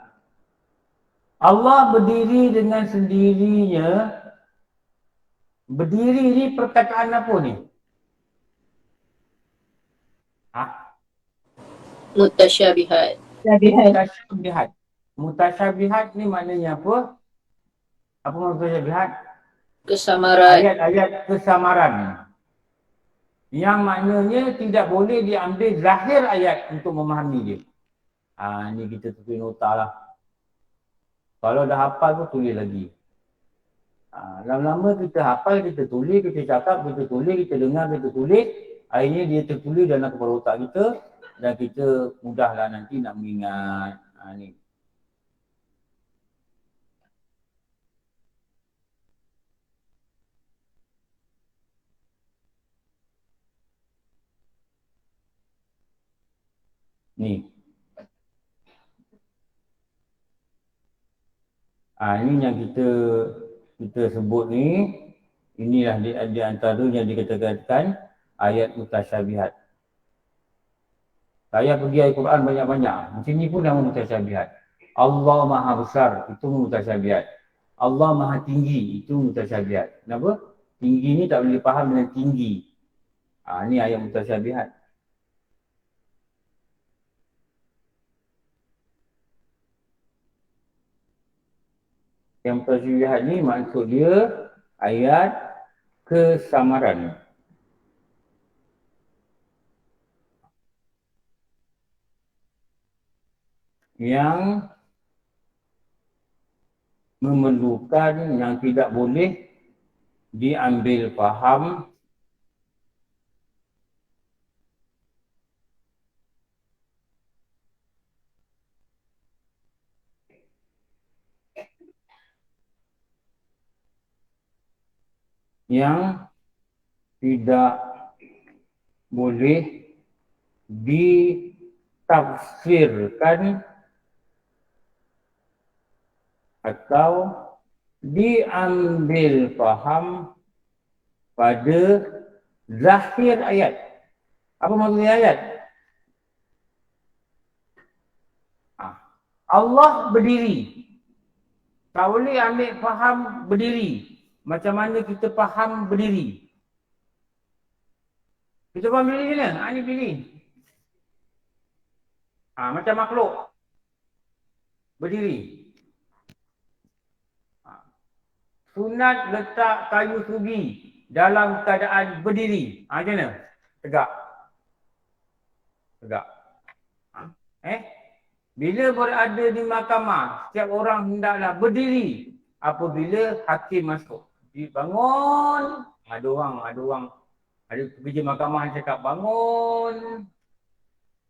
Allah berdiri dengan sendirinya. Berdiri ni perkataan apa ni? Mutasyabihat. Mutasyabihat. Mutasyabihat ni maknanya apa? Apa maksud mutasyabihat? Kesamaran. Ayat-ayat kesamaran. Yang maknanya tidak boleh diambil zahir ayat untuk memahami dia. Ni kita tulis nota lah. Kalau dah hafal pun tulis lagi. Lama-lama kita hafal, kita tulis, kita cakap, kita tulis, kita dengar, kita tulis. Akhirnya dia tertulis dalam kepala otak kita dan kita mudahlah nanti nak mengingat. Ni. Ni. Ini yang kita sebut ni. Inilah di antara yang dikatakan ayat mutasyabihat. Saya pergi ayat Quran banyak-banyak. Macam ni pun nama mutasyabihat. Allah Maha Besar, itu mutasyabihat. Allah Maha Tinggi, itu mutasyabihat. Kenapa? Tinggi ni tak boleh faham dengan tinggi. Ni ayat mutasyabihat. Yang mutasyabihat ni maksud dia ayat kesamaran. Yang memerlukan, yang tidak boleh diambil faham yang tidak boleh ditafsirkan atau diambil faham pada zahir ayat. Apa maksudnya ayat? Allah berdiri. Tak boleh ambil faham berdiri. Macam mana kita faham berdiri? Kita faham berdiri mana? Ini berdiri. Macam makhluk. Berdiri. Sunat letak kayu sugi dalam keadaan berdiri. Macam mana? Tegak. Tegak. Bila berada di mahkamah, setiap orang hendaklah berdiri apabila hakim masuk. Bangun. Ada kerja mahkamah yang cakap bangun.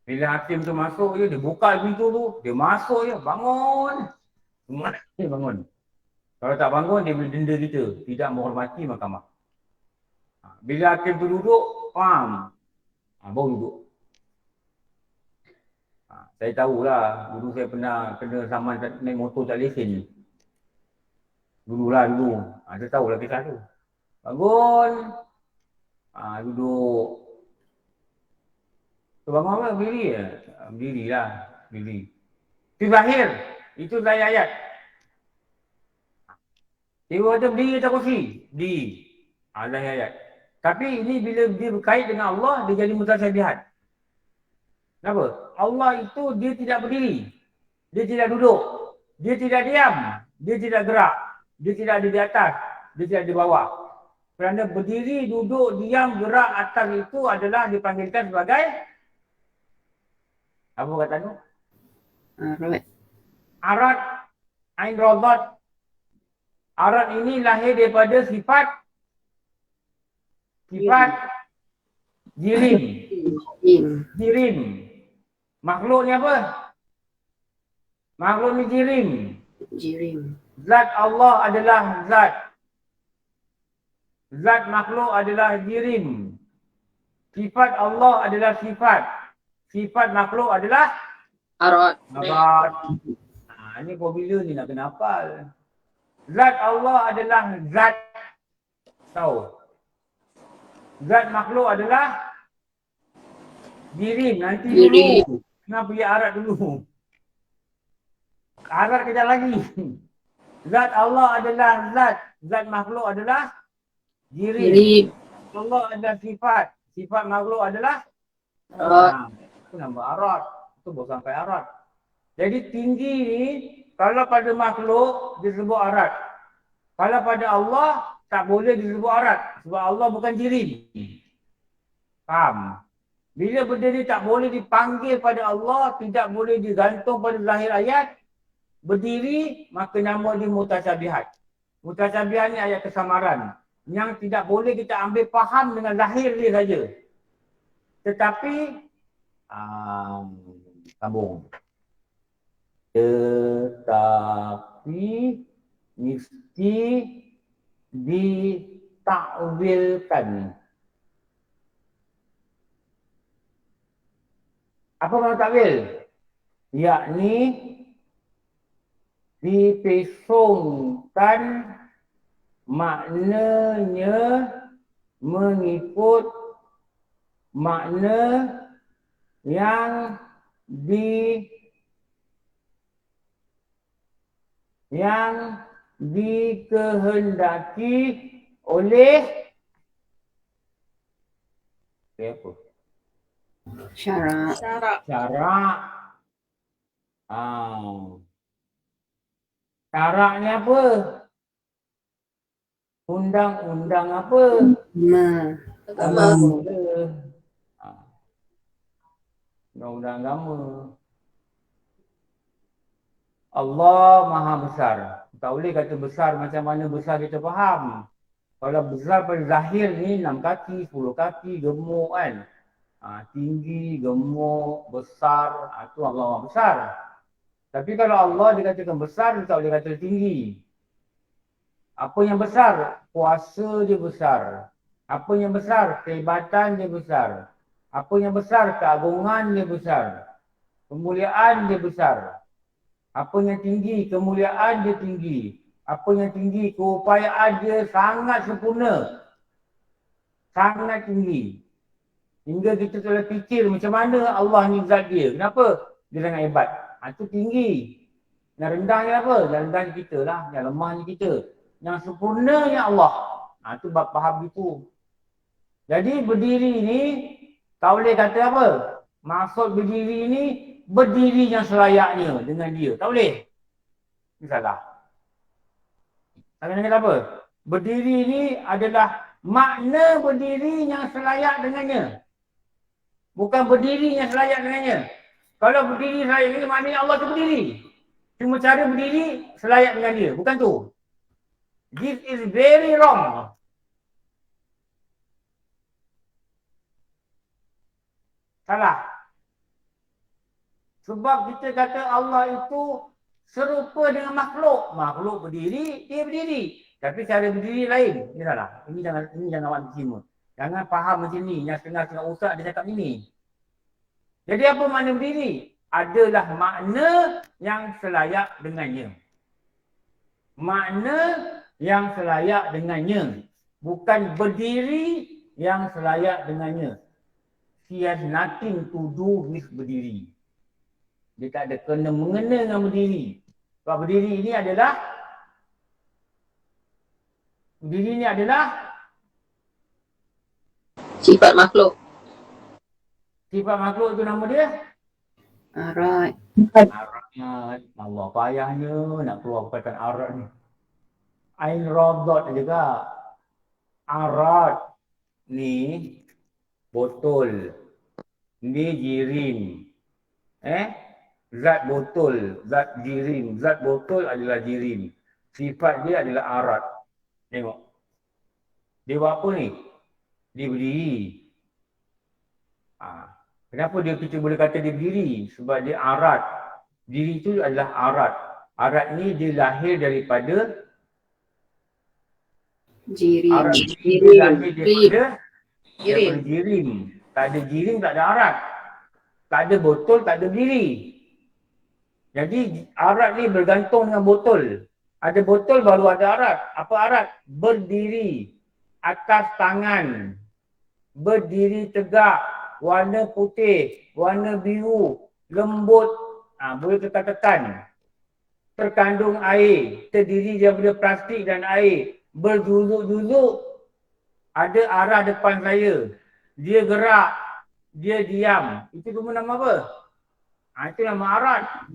Bila hakim tu masuk je, dia buka pintu tu, dia masuk je, bangun. Semua dia bangun. Kalau tak bangun, dia boleh denda kita. Tidak menghormati mahkamah. Bila hakim tu duduk, faham. Baru duduk. Saya tahulah, dulu saya pernah kena saman naik motor tak lesen. Dulu. Saya tahulah kisah tu. Bangun. Duduk. So, bangun apa? Berdiri je. Berdirilah. Berdiri. Itu zahir. Itu zahir ayat. Dia kata berdiri atas kursi. Berdiri. Zahir ayat. Tapi ini bila dia berkait dengan Allah, dia jadi mutasyabihat. Kenapa? Allah itu dia tidak berdiri. Dia tidak duduk. Dia tidak diam. Dia tidak gerak. Dia tidak ada di atas. Dia tidak di bawah. Kerana berdiri, duduk, diam, gerak atas itu adalah dipanggilkan sebagai apa kata tu? Arat. Ain rodat. Arat ini lahir daripada sifat jirim. Makhluk ni apa? Makhluk ni jirim. Zat Allah adalah zat. Zat makhluk adalah jirim. Sifat Allah adalah sifat. Sifat makhluk adalah Arad. Arad. Ni formula ni nak kena hafal. Zat Allah adalah zat. Tahu. Zat makhluk adalah jirim. Nanti Jirim. dulu. Kena pergi Arad dulu. Arad kejap lagi. Zat Allah adalah zat. Zat makhluk adalah jirim. Jirim. Allah adalah sifat. Sifat makhluk adalah Arad. itu nama Arad. Itu baru sampai Arad. Jadi tinggi ni kalau pada makhluk disebut Arad. Kalau pada Allah tak boleh disebut Arad. Sebab Allah bukan jirim. Faham? Bila benda ni tak boleh dipanggil pada Allah, tidak boleh digantung pada zahir ayat, berdiri, maka nama dia mutasyabihat. Mutasyabihat ni ayat kesamaran. Yang tidak boleh kita ambil faham dengan zahir dia saja. Tetapi, sambung. Tetapi mesti ditakwilkan. Apa makna takwil? Yakni dipesongkan maknanya mengikut makna yang dikehendaki oleh apa? Syarak. Syarak. Syarak ni apa? Undang-undang apa? Agama. Undang-undang agama. Allah Maha Besar. Tak boleh kata besar macam mana besar kita faham. Kalau besar pada zahir ni 6 kaki, 10 kaki, gemuk kan. Tinggi, gemuk, besar, itu Allah Maha Besar. Tapi kalau Allah dikatakan besar, dia tak boleh kata tinggi. Apa yang besar? Kuasa dia besar. Apa yang besar? Kehebatan dia besar. Apa yang besar? Keagungan dia besar. Kemuliaan dia besar. Apa yang tinggi? Kemuliaan dia tinggi. Apa yang tinggi? Keupayaan dia sangat sempurna. Sangat tinggi. Hingga kita boleh fikir macam mana Allah ni zat dia. Kenapa? Dia sangat hebat. Itu tinggi. Yang rendahnya apa? Yang rendahnya kita lah. Yang lemahnya kita. Yang sempurnanya Allah. Itu bab faham gitu. Jadi berdiri ni, tak boleh kata apa? Maksud berdiri ni, berdiri yang selayaknya dengan dia. Tak boleh. Ini salah. Tak kena kata apa? Berdiri ni adalah makna berdiri yang selayak dengannya. Bukan berdiri yang selayak dengannya. Kalau berdiri selayak dengannya, maknanya Allah tu berdiri. Cuma cara berdiri selayak dengan dia. Bukan tu. This is very wrong. Salah. Sebab kita kata Allah itu serupa dengan makhluk. Makhluk berdiri, dia berdiri. Tapi cara berdiri lain. Ini salah. Ini jangan awak terima. Jangan faham macam ni. Yang setengah-setengah ustaz dia cakap ini. Jadi apa makna berdiri? Adalah makna yang selayak dengannya. Makna yang selayak dengannya. Bukan berdiri yang selayak dengannya. He has nothing to do with berdiri. Dia tak ada kena-mengena dengan berdiri. Sebab berdiri ini adalah Sifat makhluk. sifat makhluk itu nama dia? Arad. Aradnya. Allah payahnya nak keluar perkataan arad ni. Ain radot juga. Arad ni botol. Ni jirim. Zat botol, zat jirim. Zat botol adalah jirim. Sifat dia adalah arad. Tengok. Dia buat apa ni? Dia berdiri. Kenapa kita boleh kata dia berdiri? Sebab dia arad. Diri itu adalah arad. Arad ni dia lahir daripada Jirim. arad ni dia lahir daripada jirim. Tak ada jirim, tak ada arad. Tak ada botol, tak ada berdiri. Jadi arat ni bergantung dengan botol. Ada botol baru ada arat. Apa arat? Berdiri atas tangan. Berdiri tegak. Warna putih, warna biru, lembut. Boleh tekan-tekan. Terkandung air. Terdiri daripada plastik dan air. Berjuluk-juluk. Ada arah depan saya. Dia gerak. Dia diam. Itu semua nama apa? Itu nama arat.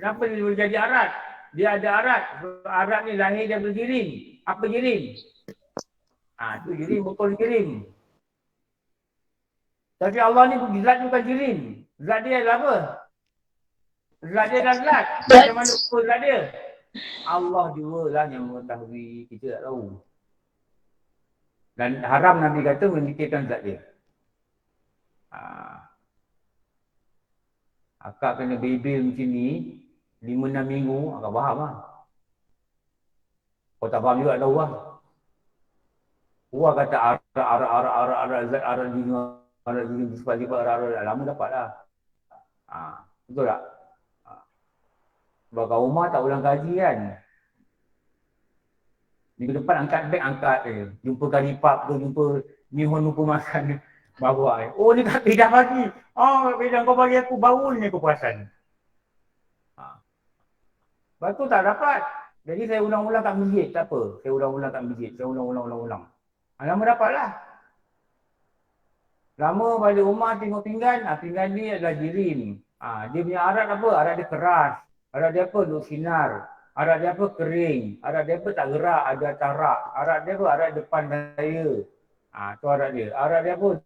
Kenapa dia boleh jadi arat? Dia ada arat. Arat ni lahir dia bergirim. Apa girim? Itu girim, botol girim. Tapi Allah ni zat bukan girim. Zat dia adalah apa? Zat dia adalah zat. Macam mana pun zat dia? Allah jualah yang mengetahui. Kita tak tahu. Dan haram Nabi kata memikirkan zat dia. Akak kena bebel macam ni 5-6 minggu, akak faham lah. Kau tak faham juga tahu lah. Orang kata arah dunia sifat-sifat arah lama dapat lah. Betul tak? Sebab kat rumah tak ulang kaji kan. Minggu depan angkat beg, angkat je. Jumpa karipap tu, jumpa Nihon lupa makan. Bawa ni kat bedah pagi. Bedah kau bagi aku, baru ni aku perasan. Lepas tu tak dapat. Jadi saya ulang-ulang kat masjid, tak apa. Saya ulang-ulang kat masjid, saya ulang-ulang. Lama dapatlah. Lama balik rumah tengok pinggan, pinggan ni adalah jirim. Dia punya arat apa? Arat dia keras. Arat dia apa? Duk sinar. Arat dia apa? Kering. Arat dia apa? Tak gerak, ada tarak. Arat dia apa? Arat depan saya. Tu arat dia. Arat dia apa?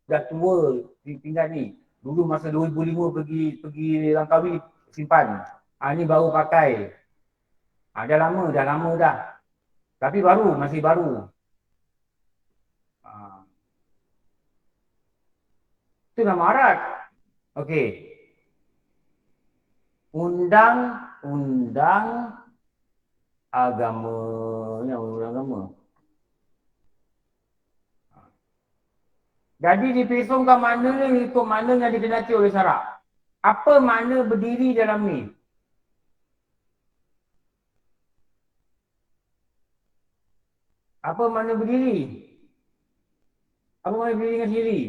Dah tua pinggan ni. Dulu masa 2005 pergi Langkawi simpan. Ni baru pakai. Dah lama dah. Tapi baru, masih baru. Itu nama arat. Okey. Undang agama. Undang agama. Jadi dipersongkan makna ni ikut makna yang dikehendaki oleh syarak. Apa makna berdiri dalam ni? Apa makna berdiri? Apa makna berdiri dengan diri?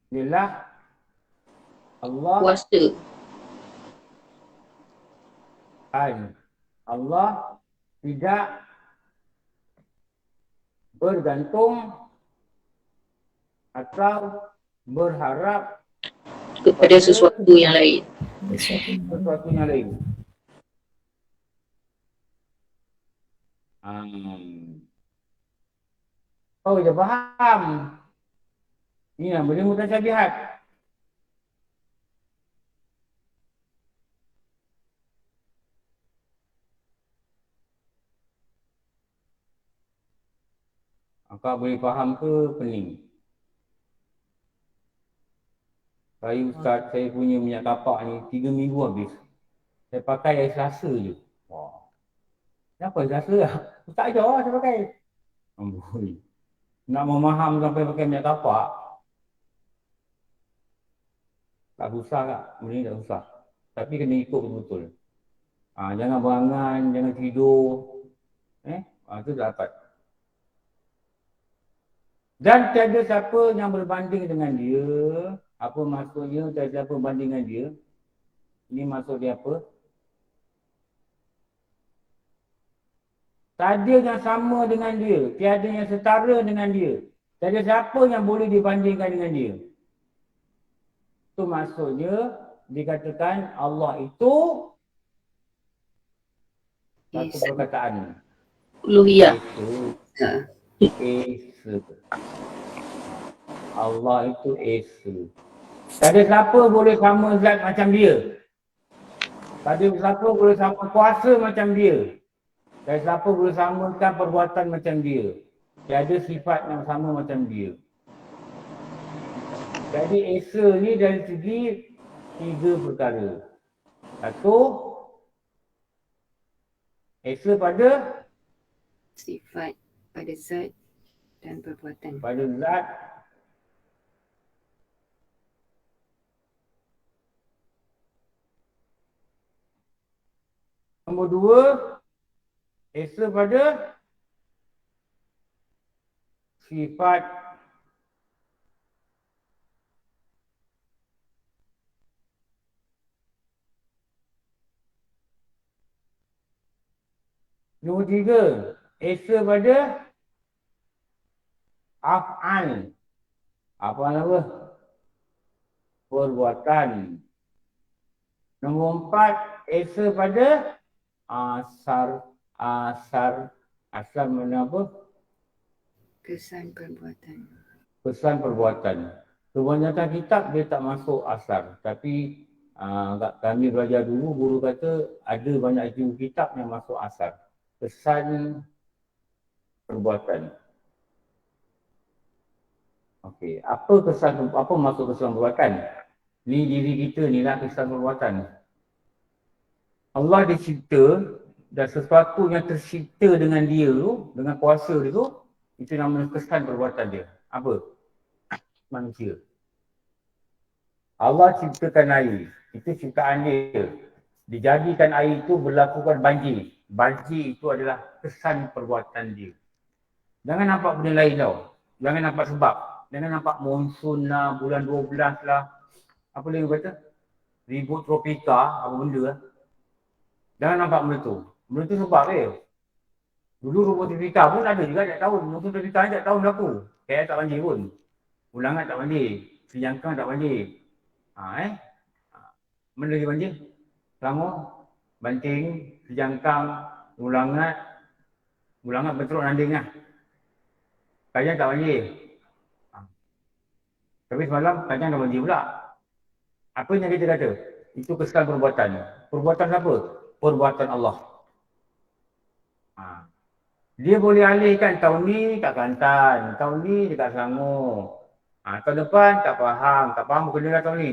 Ialah Allah Kuasa. Allah tidak bergantung atau berharap Kepada sesuatu yang lain. Sesuatu yang lain. Oh, dah faham. Ini yang boleh mutasyabihat. Akak boleh faham ke pening? Ustaz, saya punya minyak kapak ni 3 minggu habis. Saya pakai hari Selasa je. Wah. Kenapa Selasa lah? Tak ajar lah saya pakai. Amboi. Nak memaham sampai pakai minyak kapak. Tak susah tak? Benda ni tak susah. Tapi kena ikut betul-betul. Jangan berangan, jangan tidur. Itu tak dapat. Dan tiada siapa yang berbanding dengan dia. Apa maksudnya tiada siapa berbanding dengan dia? Ini maksud dia apa? Tiada yang sama dengan dia. Tiada yang setara dengan dia. Tiada siapa yang boleh dibandingkan dengan dia. Itu maksudnya dikatakan Allah itu satu perkataan. Uluhiyah. Esa. Allah itu Esa. Tiada siapa boleh sama zat macam dia. Tiada siapa boleh sama kuasa macam dia. Tiada siapa boleh samakan perbuatan macam dia. Tiada sifat yang sama macam dia. Jadi Esa ni dari segi 3 perkara. Satu, Esa pada Sifat, pada zat dan perbuatan. pada zat nombor 2, esa pada sifat nombor 3, esa pada af'al. Apa nama? Perbuatan. Nombor 4, esa pada asar. Asar mana apa? Kesan perbuatan. Kesan perbuatan. Kebanyakan kitab dia tak masuk asar. Tapi kami belajar dulu, guru kata ada banyak ilmu kitab yang masuk asar. Kesan perbuatan. Okey, apa maksud kesan perbuatan? Ni diri kita ni lah kesan perbuatan. Allah dicipta dan sesuatu yang tercipta dengan dia tu, dengan kuasa dia tu, itu namanya kesan perbuatan dia. Apa? Manusia. Allah ciptakan air. Itu ciptaan dia. Dijadikan air itu berlakukan banjir. Banjir itu adalah kesan perbuatan dia. Jangan nampak benda lain tau. Jangan nampak sebab. Jangan nampak monsun lah, bulan 12 lah. Apa lagi kata? Ribut tropika, apa benda lah. Jangan nampak benda tu. Benda tu sebab dia. Dulu ribut tropika pun ada juga tak tahun. Monsun tropika ni tak tahun berlaku. Kayak tak banjir pun. Ulangan tak banjir. Sejangkang tak banjir. Mana lagi banjir? Selangor, Banting, Sejangkang, Ulangan Benteruk Nanding lah. Kajian tak banjir. Tapi semalam kajian tak banjir pula. Apa yang kita kata? Itu kesan perbuatan. Perbuatan apa? Perbuatan Allah. Dia boleh alihkan tahun ni kat Kelantan, tahun ni dekat Selangor. Tahun depan tak faham kena lah tahun ni.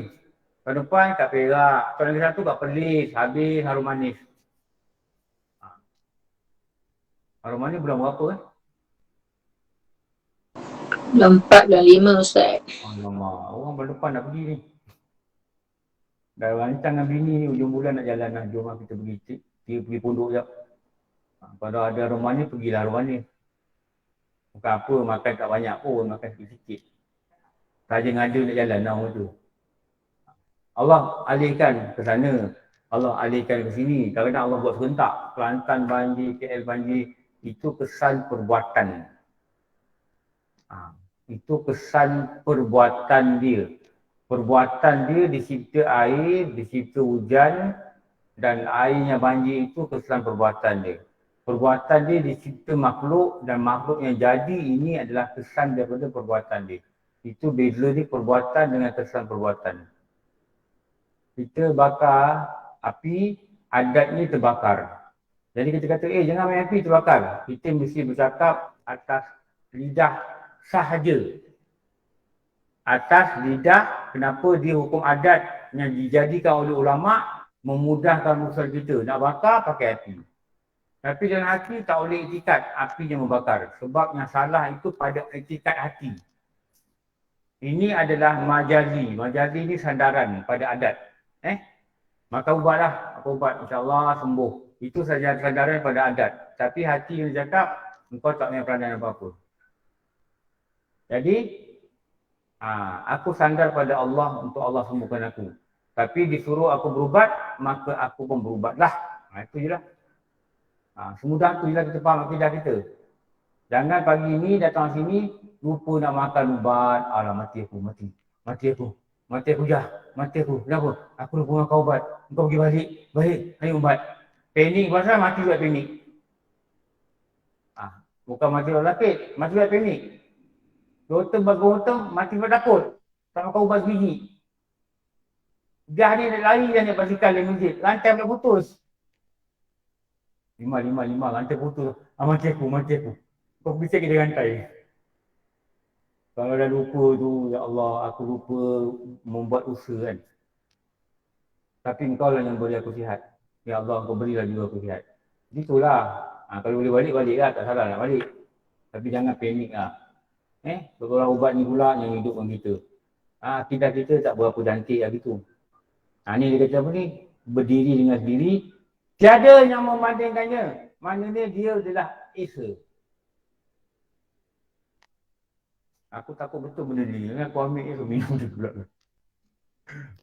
Tahun depan kat Perak, tahun lagi satu kat Perlis, habis Harum Manis. Harum Manis bulan berapa Bulan 4, bulan 5 Ustaz. Alamak, orang bulan depan nak pergi ni. Dah rancang dengan bini ni, ujung bulan nak jalan lah. Jom lah kita pergi pondok sekejap. Kalau ada Harum Manis, pergilah Harum Manis. Bukan apa, makan tak banyak pun, makan sikit-sikit. Saja ngada nak jalan lah orang tu. Allah alihkan ke sana, Allah alihkan ke sini. Kadang-kadang Allah buat serentak. Kelantan banjir, KL banjir. Itu kesan perbuatan. Itu kesan perbuatan dia. Perbuatan dia dicipta air, dicipta hujan dan airnya banjir itu kesan perbuatan dia. Perbuatan dia dicipta makhluk dan makhluk yang jadi ini adalah kesan daripada perbuatan dia. Itu beza dia perbuatan dengan kesan perbuatan. Kita bakar api, adatnya terbakar. Jadi kita kata, jangan main api terbakar. Kita mesti bercakap atas lidah sahaja. Atas lidah, kenapa dia hukum adat yang dijadikan oleh ulama' memudahkan urusan kita. Nak bakar, pakai api. Tapi dalam hati tak boleh etikat api yang membakar. Sebab yang salah itu pada etikat hati. Ini adalah majazi. Majazi ini sandaran pada adat. Maka ubatlah. Apa ubat? InsyaAllah sembuh. Itu saja sandaran pada adat. Tapi hati yang cakap, engkau tak punya peranan apa-apa. Jadi, aku sandar pada Allah untuk Allah sembuhkan aku. Tapi disuruh aku berubat, maka aku pun berubatlah. Itu je lah. Semudah tu je lah kita faham akidah kita. Jangan pagi ni datang sini, lupa nak makan ubat. Alah, mati aku. Mati aku jah. Mati aku. Kenapa? Aku lupa makan ubat. Kau pergi balik. Baik, ayo ubat. Panik pasal mati buat panik. Bukan mati buat lakit, mati buat panik. Doktor mati buat takut. Tak makan ubat biji. Dah ni nak lari dah naik basikal dari masjid. Lantai pula putus. 5, lantai putus. Mati aku. Kau bisik dia rantai. Kalau dah lupa tu, ya Allah, aku lupa membuat usaha kan. Tapi engkau lah yang beri aku sihat. Ya Allah, engkau berilah juga aku sihat. Itulah. Kalau boleh balik lah. Tak salah nak balik. Tapi jangan panik lah. Beberapa ubat ni pula yang hidupkan kita. Kita tak berapa cantik lah gitu. Ni dia kata apa ni? Berdiri dengan sendiri. Tiada yang membandingkannya. Maknanya dia adalah Esa. Aku takut betul benda ni. Aku ambil ni, aku minum dia pula.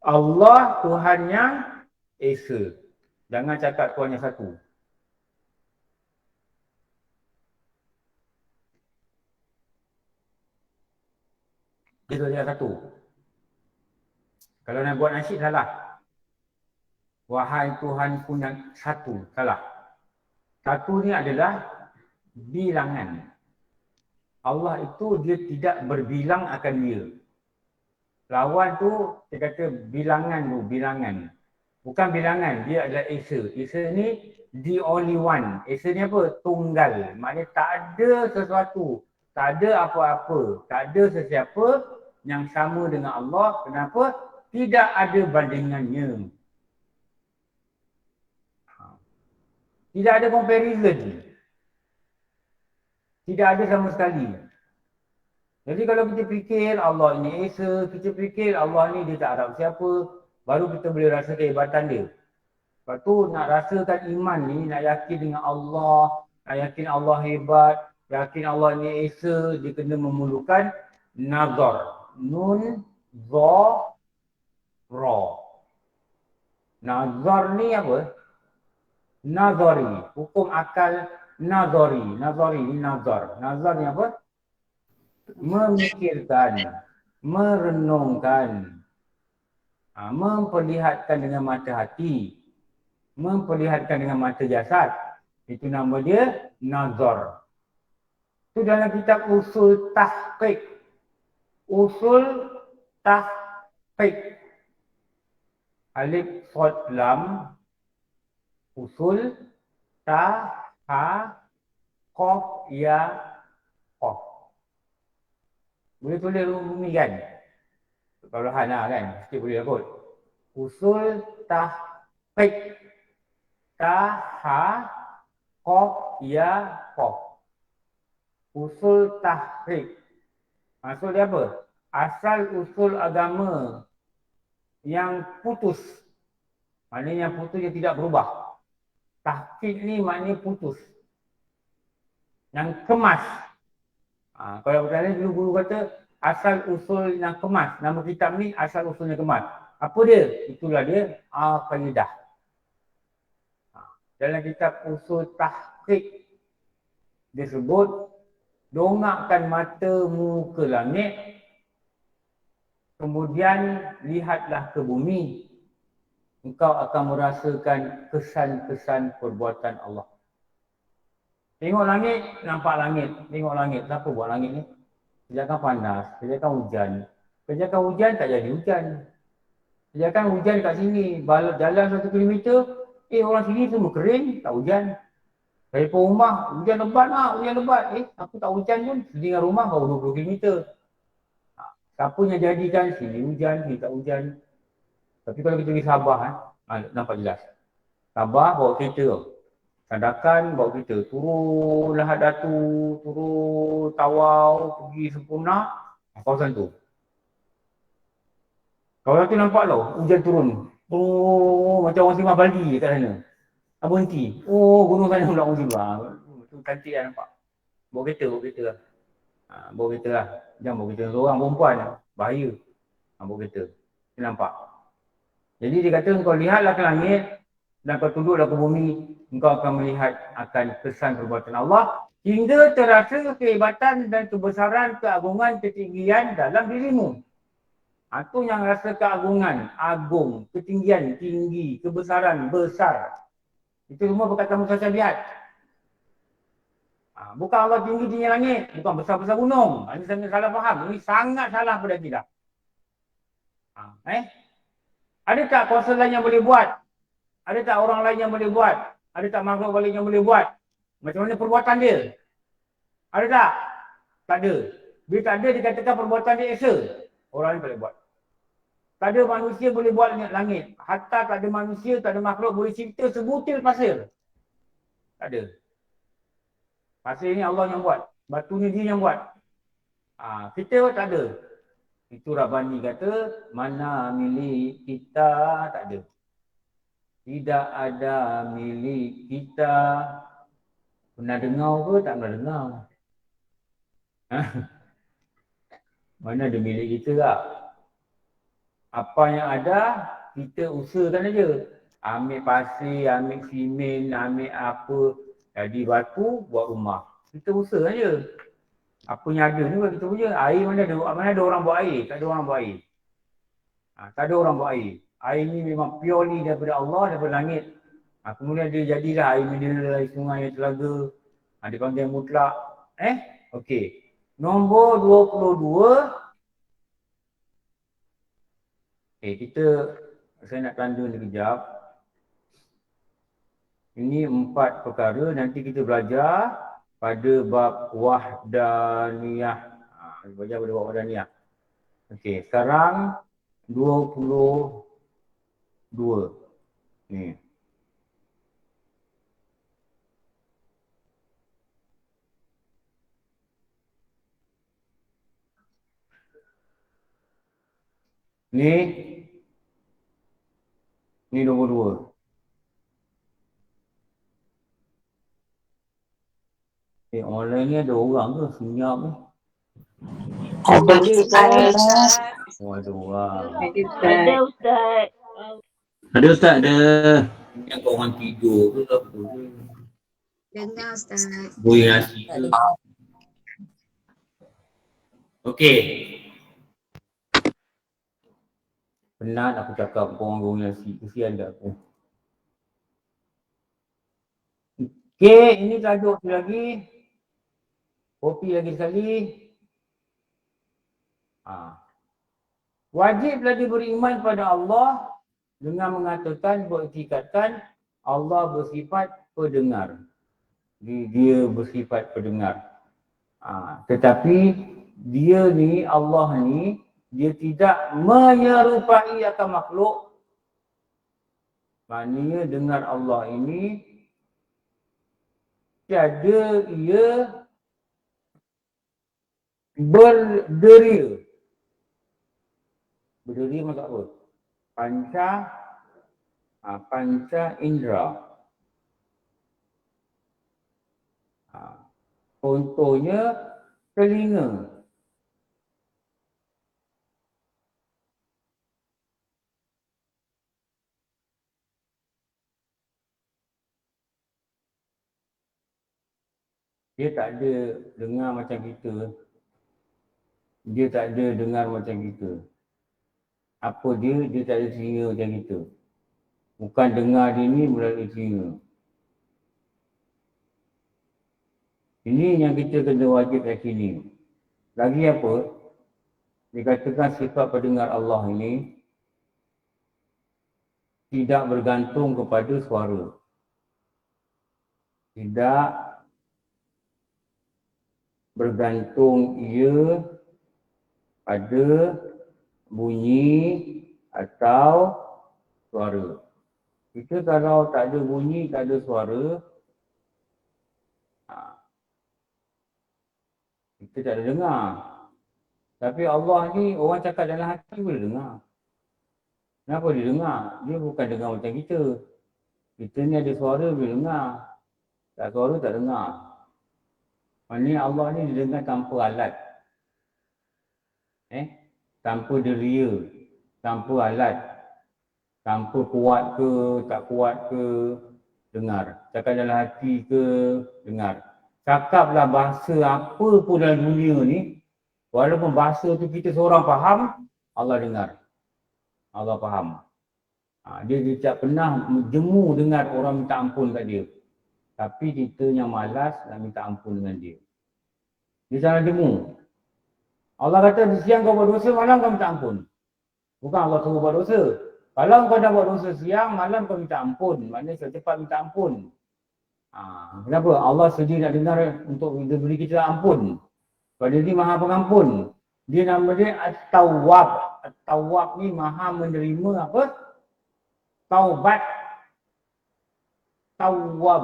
Allah Tuhan yang Esa. Jangan cakap Tuhan yang satu. Dia Tuhan yang satu. Kalau nak buat nasyid salah. Wahai Tuhanku yang satu. Salah. Satu ni adalah bilangan. Allah itu dia tidak berbilang akan dia. Lawan tu dia kata bilangan tu, bilangan. Bukan bilangan, dia adalah Esa. Esa ni the only one. Esa ni apa? Tunggal. Maknanya tak ada sesuatu. Tak ada apa-apa. Tak ada sesiapa yang sama dengan Allah. Kenapa? Tidak ada bandingannya. Tidak ada comparison. Tidak ada sama sekali. Jadi kalau kita fikir Allah ini Esa, kita fikir Allah ni dia tak harap siapa, baru kita boleh rasa kehebatan dia. Lepas tu nak rasakan iman ni, nak yakin dengan Allah, nak yakin Allah hebat, yakin Allah ni Esa, dia kena memerlukan nazar. Nun, za, ra. Nazar ni apa? Nazari. Hukum akal nazari. Nazari ni nazar. Nazar ni apa? Memikirkan, merenungkan, memperlihatkan dengan mata hati, memperlihatkan dengan mata jasad. Itu nama dia nazar. Itu dalam kitab usul tahqiq. Usul tahqiq. Alif shad lam. Usul ta ha qaf ya qaf. Boleh tulis bumi kan? Perlahan lah kan? Sikit boleh lah kot. Usul tahqiq. Ta ha qaf ya qaf. Usul tahqiq. Maksud dia apa? Asal usul agama yang putus. Maknanya yang putus yang tidak berubah. Tahqiq ni maknanya putus. Yang kemas. Kalau bertanya dulu guru kata asal usul yang kemas. Nama kitab ni asal usulnya kemas. Apa dia? Itulah dia Al-Qaidah. Dalam kitab usul tahqiq dia sebut dongakkan matamu ke langit, kemudian lihatlah ke bumi. Engkau akan merasakan kesan-kesan perbuatan Allah. Tengok langit, nampak langit. Tengok langit. Siapa buat langit ni? Kejakan panas, kejakan hujan. Kejakan hujan tak jadi hujan. Kejakan hujan kat sini, jalan 1 kilometer, orang sini semua kering, tak hujan. Telefon rumah, hujan lebat lah, hujan lebat. Aku tak hujan pun, sedingkan rumah baru 20 kilometer. Siapa yang jadikan sini hujan, sini tak hujan. Tapi kalau kita pergi Sabah, nampak jelas. Sabah bawa kereta tau. Sandakan bawa kereta. Turun Lahad Datu, turun Tawau, pergi Sempurna, kawasan tu. Kawasan tu nampak tau, hujan turun. Oh, macam orang simak Bali kat sana. Berhenti. Oh, gunung sana pula orang simak. Tu cantik lah nampak. Bawa kereta lah. Bawa kereta lah. Jangan bawa kereta seorang perempuan. Bahaya. Bawa kereta. Dia nampak. Jadi dia kata engkau lihatlah ke langit dan kau tunduklah ke bumi, engkau akan melihat akan kesan perbuatan Allah hingga terasa kehebatan dan kebesaran, keagungan, ketinggian dalam dirimu. Itu yang rasa keagungan, agung, ketinggian, tinggi, kebesaran, besar. Itu semua perkataan mutasyabihat. Bukan Allah tinggi-tinggi langit, bukan besar-besar gunung. Ini sangat salah faham. Ini sangat salah pada kita. Ada tak kuasa lain yang boleh buat? Ada tak orang lain yang boleh buat? Ada tak makhluk lain yang boleh buat? Macam mana perbuatan dia? Ada tak? Tak ada. Bila tak ada, dikatakan perbuatan dia Esa. Orang lain tak boleh buat. Tak ada manusia boleh buat langit. Hatta tak ada manusia, tak ada makhluk boleh cipta sebutir pasir. Tak ada. Pasir ni Allah yang buat. Batu ni dia yang buat. Kita tak ada. Itu Rabbani kata, mana milik kita tak ada. Tidak ada milik kita. Pernah dengar ke? Tak pernah dengar. Ha? Mana ada milik kita tak? Apa yang ada, kita usahakan aja. Ambil pasir, ambil simen, ambil apa, jadi batu, buat rumah. Kita usaha aja. Apa yang ada ni buat kita punya. Air mana ada orang buat air? Tak ada orang buat air. Tak ada orang buat air. Air ni memang purely daripada Allah, daripada langit. Kemudian dia jadilah air mineral, air sungai, air telaga. Dia panggil mutlak. Okey. Nombor 22. Saya nak tanda ni kejap. Ini 4 perkara, nanti kita belajar pada bab wahdaniyah. Belajar pada bab wahdaniyah. Okey, sekarang 22. Ni. Ni nombor 2. Online ni ada orang ke? Senyap ni. Ada Ustaz. Ada orang. Ada Ustaz. Ada Ustaz, ada. Yang kau orang tidur ke apa ke? Dengar Ustaz. Boleh nasi ke? Okey. Penat aku cakap kau orang goreng nasi. Kesian tak aku. Okey, ini tajuk lagi. Kopi lagi sekali. Wajiblah dia beriman pada Allah dengan mengatakan, beriktikadkan Allah bersifat pendengar. Dia bersifat pendengar. Tetapi dia ni, Allah ni, dia tidak menyerupai akan makhluk. Maknanya dengar Allah ini tiada ia berderia. Berderia maksud apa? Panca indera. Contohnya telinga. Dia tak ada dengar macam kita. Dia tak ada dengar macam kita. Apa dia? Dia tak ada telinga macam kita. Bukan dengar dia ni melalui telinga. Ini yang kita kena wajib yakini. Lagi apa? Dikatakan sifat pendengar Allah ini tidak bergantung kepada suara. Tidak bergantung ia pada bunyi atau suara. Kita kalau tak ada bunyi, tak ada suara, kita tak ada dengar. Tapi Allah ni, orang cakap dalam hati boleh dengar. Kenapa dia dengar? Dia bukan dengar macam kita. Kita ni ada suara boleh dengar. Tak suara tak dengar. Maksudnya Allah ni dia dengar tanpa alat. Tanpa deria, tanpa alat. Tanpa kuat ke, tak kuat ke, dengar. Cakap dalam hati ke, dengar. Cakaplah bahasa apa pun dalam dunia ni, walaupun bahasa tu kita seorang faham, Allah dengar. Allah faham. Dia tak pernah jemu dengar orang minta ampun kat dia. Tapi kita yang malas nak minta ampun dengan dia. Dia jangan jemu. Allah kata siang kau buat dosa, malam kau minta ampun. Bukan Allah suruh buat dosa. Kalau kau dah buat dosa siang, malam kau minta ampun. Maknanya secepat minta ampun. Kenapa? Allah sedia nak dengar untuk beri kita ampun. Pada dia maha pengampun. Dia nama dia At-Tawwab. At-Tawwab ni maha menerima apa? Taubat. Tawwab.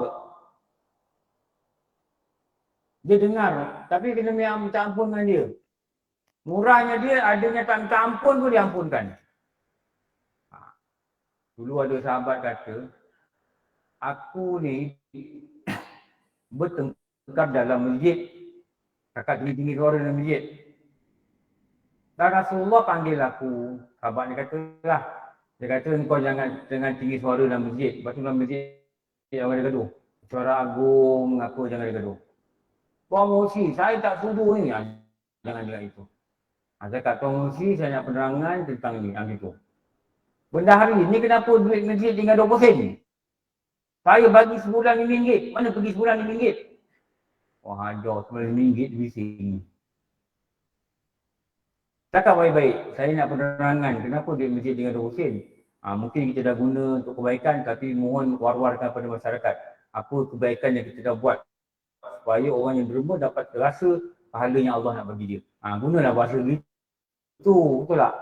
Dia dengar. Tapi kena minta ampun dengan dia. Murahnya dia, adanya tak minta ampun pun diampunkan. Dulu ada sahabat kata, aku ni bertengkar dalam masjid. Kakak tinggi-tinggi suara dalam masjid. Dan Rasulullah panggil aku. Sahabat ni kata lah. Dia kata kau jangan tinggi suara dalam masjid. Lepas tu dalam masjid orang dia gaduh. Suara agung apa jangan dia gaduh. Kau emosi, saya tak suruh ni. Jangan dia itu. Saya kat tuan emosi, saya nak penerangan tentang ni. Yang itu. Benda hari ni kenapa duit masjid tinggal 20 sen? Saya bagi sebulan RM5. Mana pergi sebulan RM5? Wah, ajar sebulan RM5 bising. Cakap baik-baik. Saya nak penerangan kenapa duit masjid tinggal 20 sen. Mungkin kita dah guna untuk kebaikan tapi mohon war-warkan pada masyarakat. Apa kebaikan yang kita dah buat supaya orang yang derma dapat terasa pahala yang Allah nak bagi dia. Gunalah bahasa gitu. Betul tak?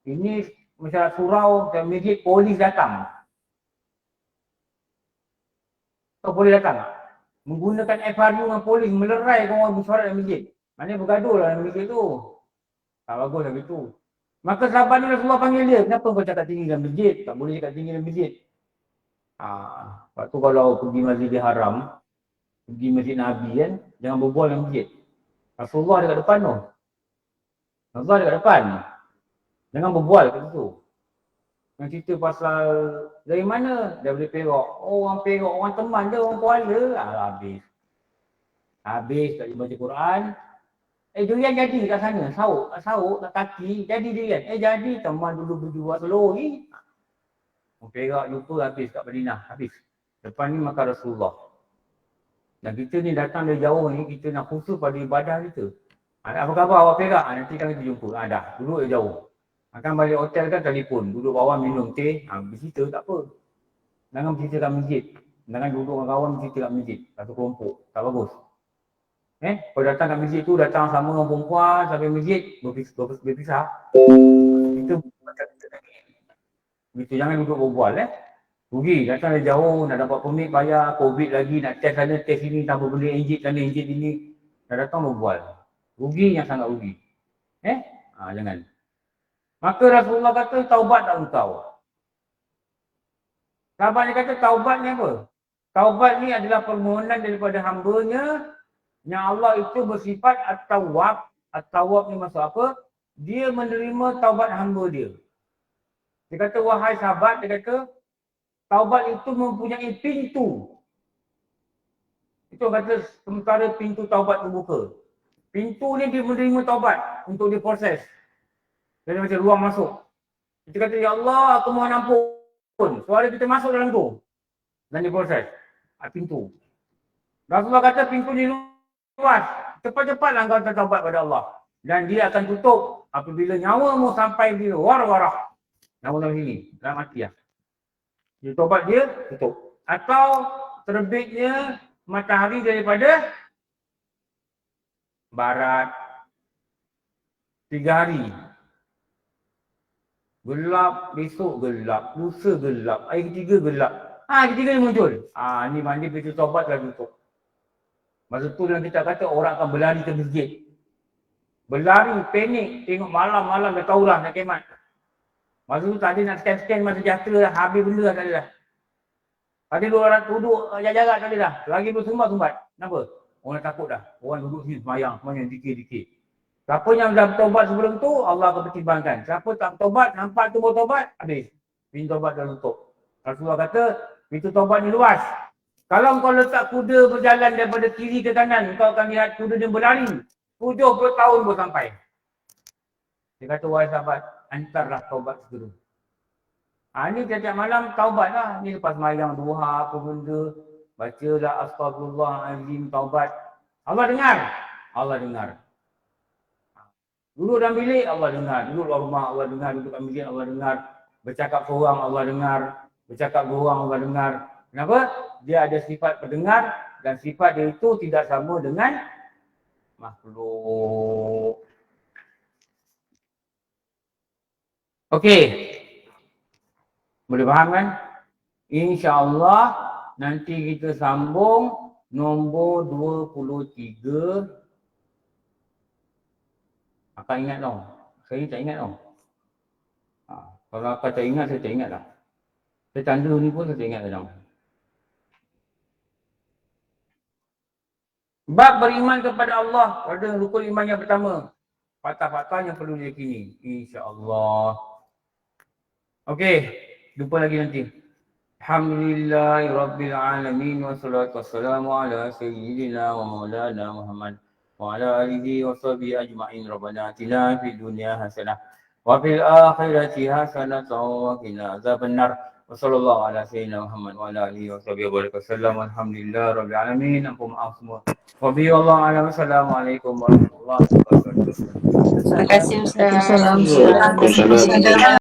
Ini masyarakat surau dan masjid polis datang. Kau boleh datang tak? Menggunakan FRU dengan polis melerai orang bersuara dalam masjid. Maknanya bergaduh lah dalam masjid tu. Tak bagus lah gitu. Maka sahabat ni Rasulullah panggil dia. Kenapa kau cakap tinggi dalam masjid? Tak boleh cakap tinggi dalam masjid. Lepas tu kalau pergi Masjidil Haram, pergi Masjid Nabi kan, jangan berbual dalam masjid. Rasulullah dekat depan tu. Rasulullah dekat depan. Jangan berbual kat situ. Yang cerita pasal dari mana? Daripada Perak. Oh, orang Perak, orang teman dia, orang Kuala. Habis. Habis tak baca Quran. Durian jadi kat sana. Sauk kat kaki. Jadi durian. Jadi teman dulu berjual telur ni. Orang Perak jumpa habis kat Madinah. Habis. Depan ni makan Rasulullah. Dan kita ni datang dari jauh ni, kita nak khusus pada ibadah kita. Apa khabar awak Perak? Nanti kan kita jumpa. Dah. Duduk dari jauh. Akan balik hotel kan telefon, duduk bawah minum teh, bercerita tak apa. Jangan bercerita kat masjid. Jangan duduk dengan kawan bercerita kat masjid. Satu kelompok, tak bagus. Kalau datang kat masjid tu, datang sama orang perempuan sampai masjid, berpisah. Kita macam kita lagi. Begitu, jangan duduk berbual Rugi, datang dari jauh, nak dapat permit bayar, COVID lagi, nak test sana, test sini, tambah beli enjit sana, enjit sini. Dah datang berbual. Rugi yang sangat rugi. Jangan. Maka Rasulullah kata, taubat tak engkau? Sahabat ni kata, taubat ni apa? Taubat ni adalah permohonan daripada hambanya yang Allah itu bersifat at-tawwab. At-tawwab ni maksud apa? Dia menerima taubat hamba dia. Dia kata, wahai sahabat, dia kata, taubat itu mempunyai pintu. Itu kata sementara pintu taubat terbuka. Pintu ni dia menerima taubat untuk diproses. Jadi macam ruang masuk. Kita kata, ya Allah, aku mohon ampun. Suara kita masuk dalam tu. Dan diproses. Pintu. Rasulullah kata pintu ni luas. Cepat-cepatlah engkau bertaubat pada Allah. Dan dia akan tutup apabila nyawamu sampai di war-warah. Nama dalam sini. Dalam mati lah. Dia taubat dia, tutup. Atau terbitnya matahari daripada barat. 3 hari. Gelap, besok gelap, lusa gelap, hari ketiga gelap. Ketiga ni muncul. Ni mandi pintu taubat dah tutup. Masa tu dalam kita kata orang akan berlari ke masjid. Berlari, panik, tengok malam-malam dah tahu lah nak kemat. Masa tu tak ada nak scan-scan masa sejahtera dah, habis benda dah tak ada dah. Ada orang duduk jarak-jarak tak ada dah. Lagi bersumbat-sumbat. Kenapa? Orang takut dah. Orang duduk sini semayang, semayang dikit-dikit. Siapa yang dah bertobat sebelum tu, Allah akan pertimbangkan. Siapa tak bertobat, nampak tu bertobat, habis. Pintu tobat dah tutup. Rasulullah kata, pintu tobat ni luas. Kalau kau letak kuda berjalan daripada kiri ke kanan, kau akan lihat kuda dia berlari. 70 tahun baru sampai. Dia kata, wahai sahabat, antarlah taubat segera. Ni tiap-tiap malam taubat lah. Ni lepas semayang duha, apa benda. Bacalah astagfirullahaladzim, taubat. Allah dengar. Allah dengar. Duduk dalam bilik, Allah dengar. Duduk luar rumah, Allah dengar. Duduk dalam bilik, Allah dengar. Bercakap seorang, Allah dengar. Bercakap dua orang, Allah dengar. Kenapa? Dia ada sifat pendengar dan sifat dia itu tidak sama dengan makhluk. Okey. Boleh faham kan? InsyaAllah nanti kita sambung nombor 23. Akan ingat tau. Saya tak ingat tau. Kalau akak tak ingat, saya tak ingat lah. Tanda ni pun saya ingat kadang. Bab beriman kepada Allah pada rukun iman yang pertama. Fakta-fakta yang perlu diyakini. InsyaAllah. Okey, jumpa lagi nanti. Alhamdulillahirrabbilalamin wassalatu wassalamu ala sayyidina wa maulana Muhammad wa ala alihi wa sahbihi ajma'in. Rabbana atina fid dunya hasanah wa fil akhirati hasanah wa qina azabannar. Wassallallahu ala sayyidina Muhammad wa ala alihi wa sahbihi wasallam. Alhamdulillah rabbil alamin. Ampun maaf semua. Wabillahi a'lam. Assalamualaikum warahmatullahi wabarakatuh. Terima kasih Ustaz. Waalaikumsalam.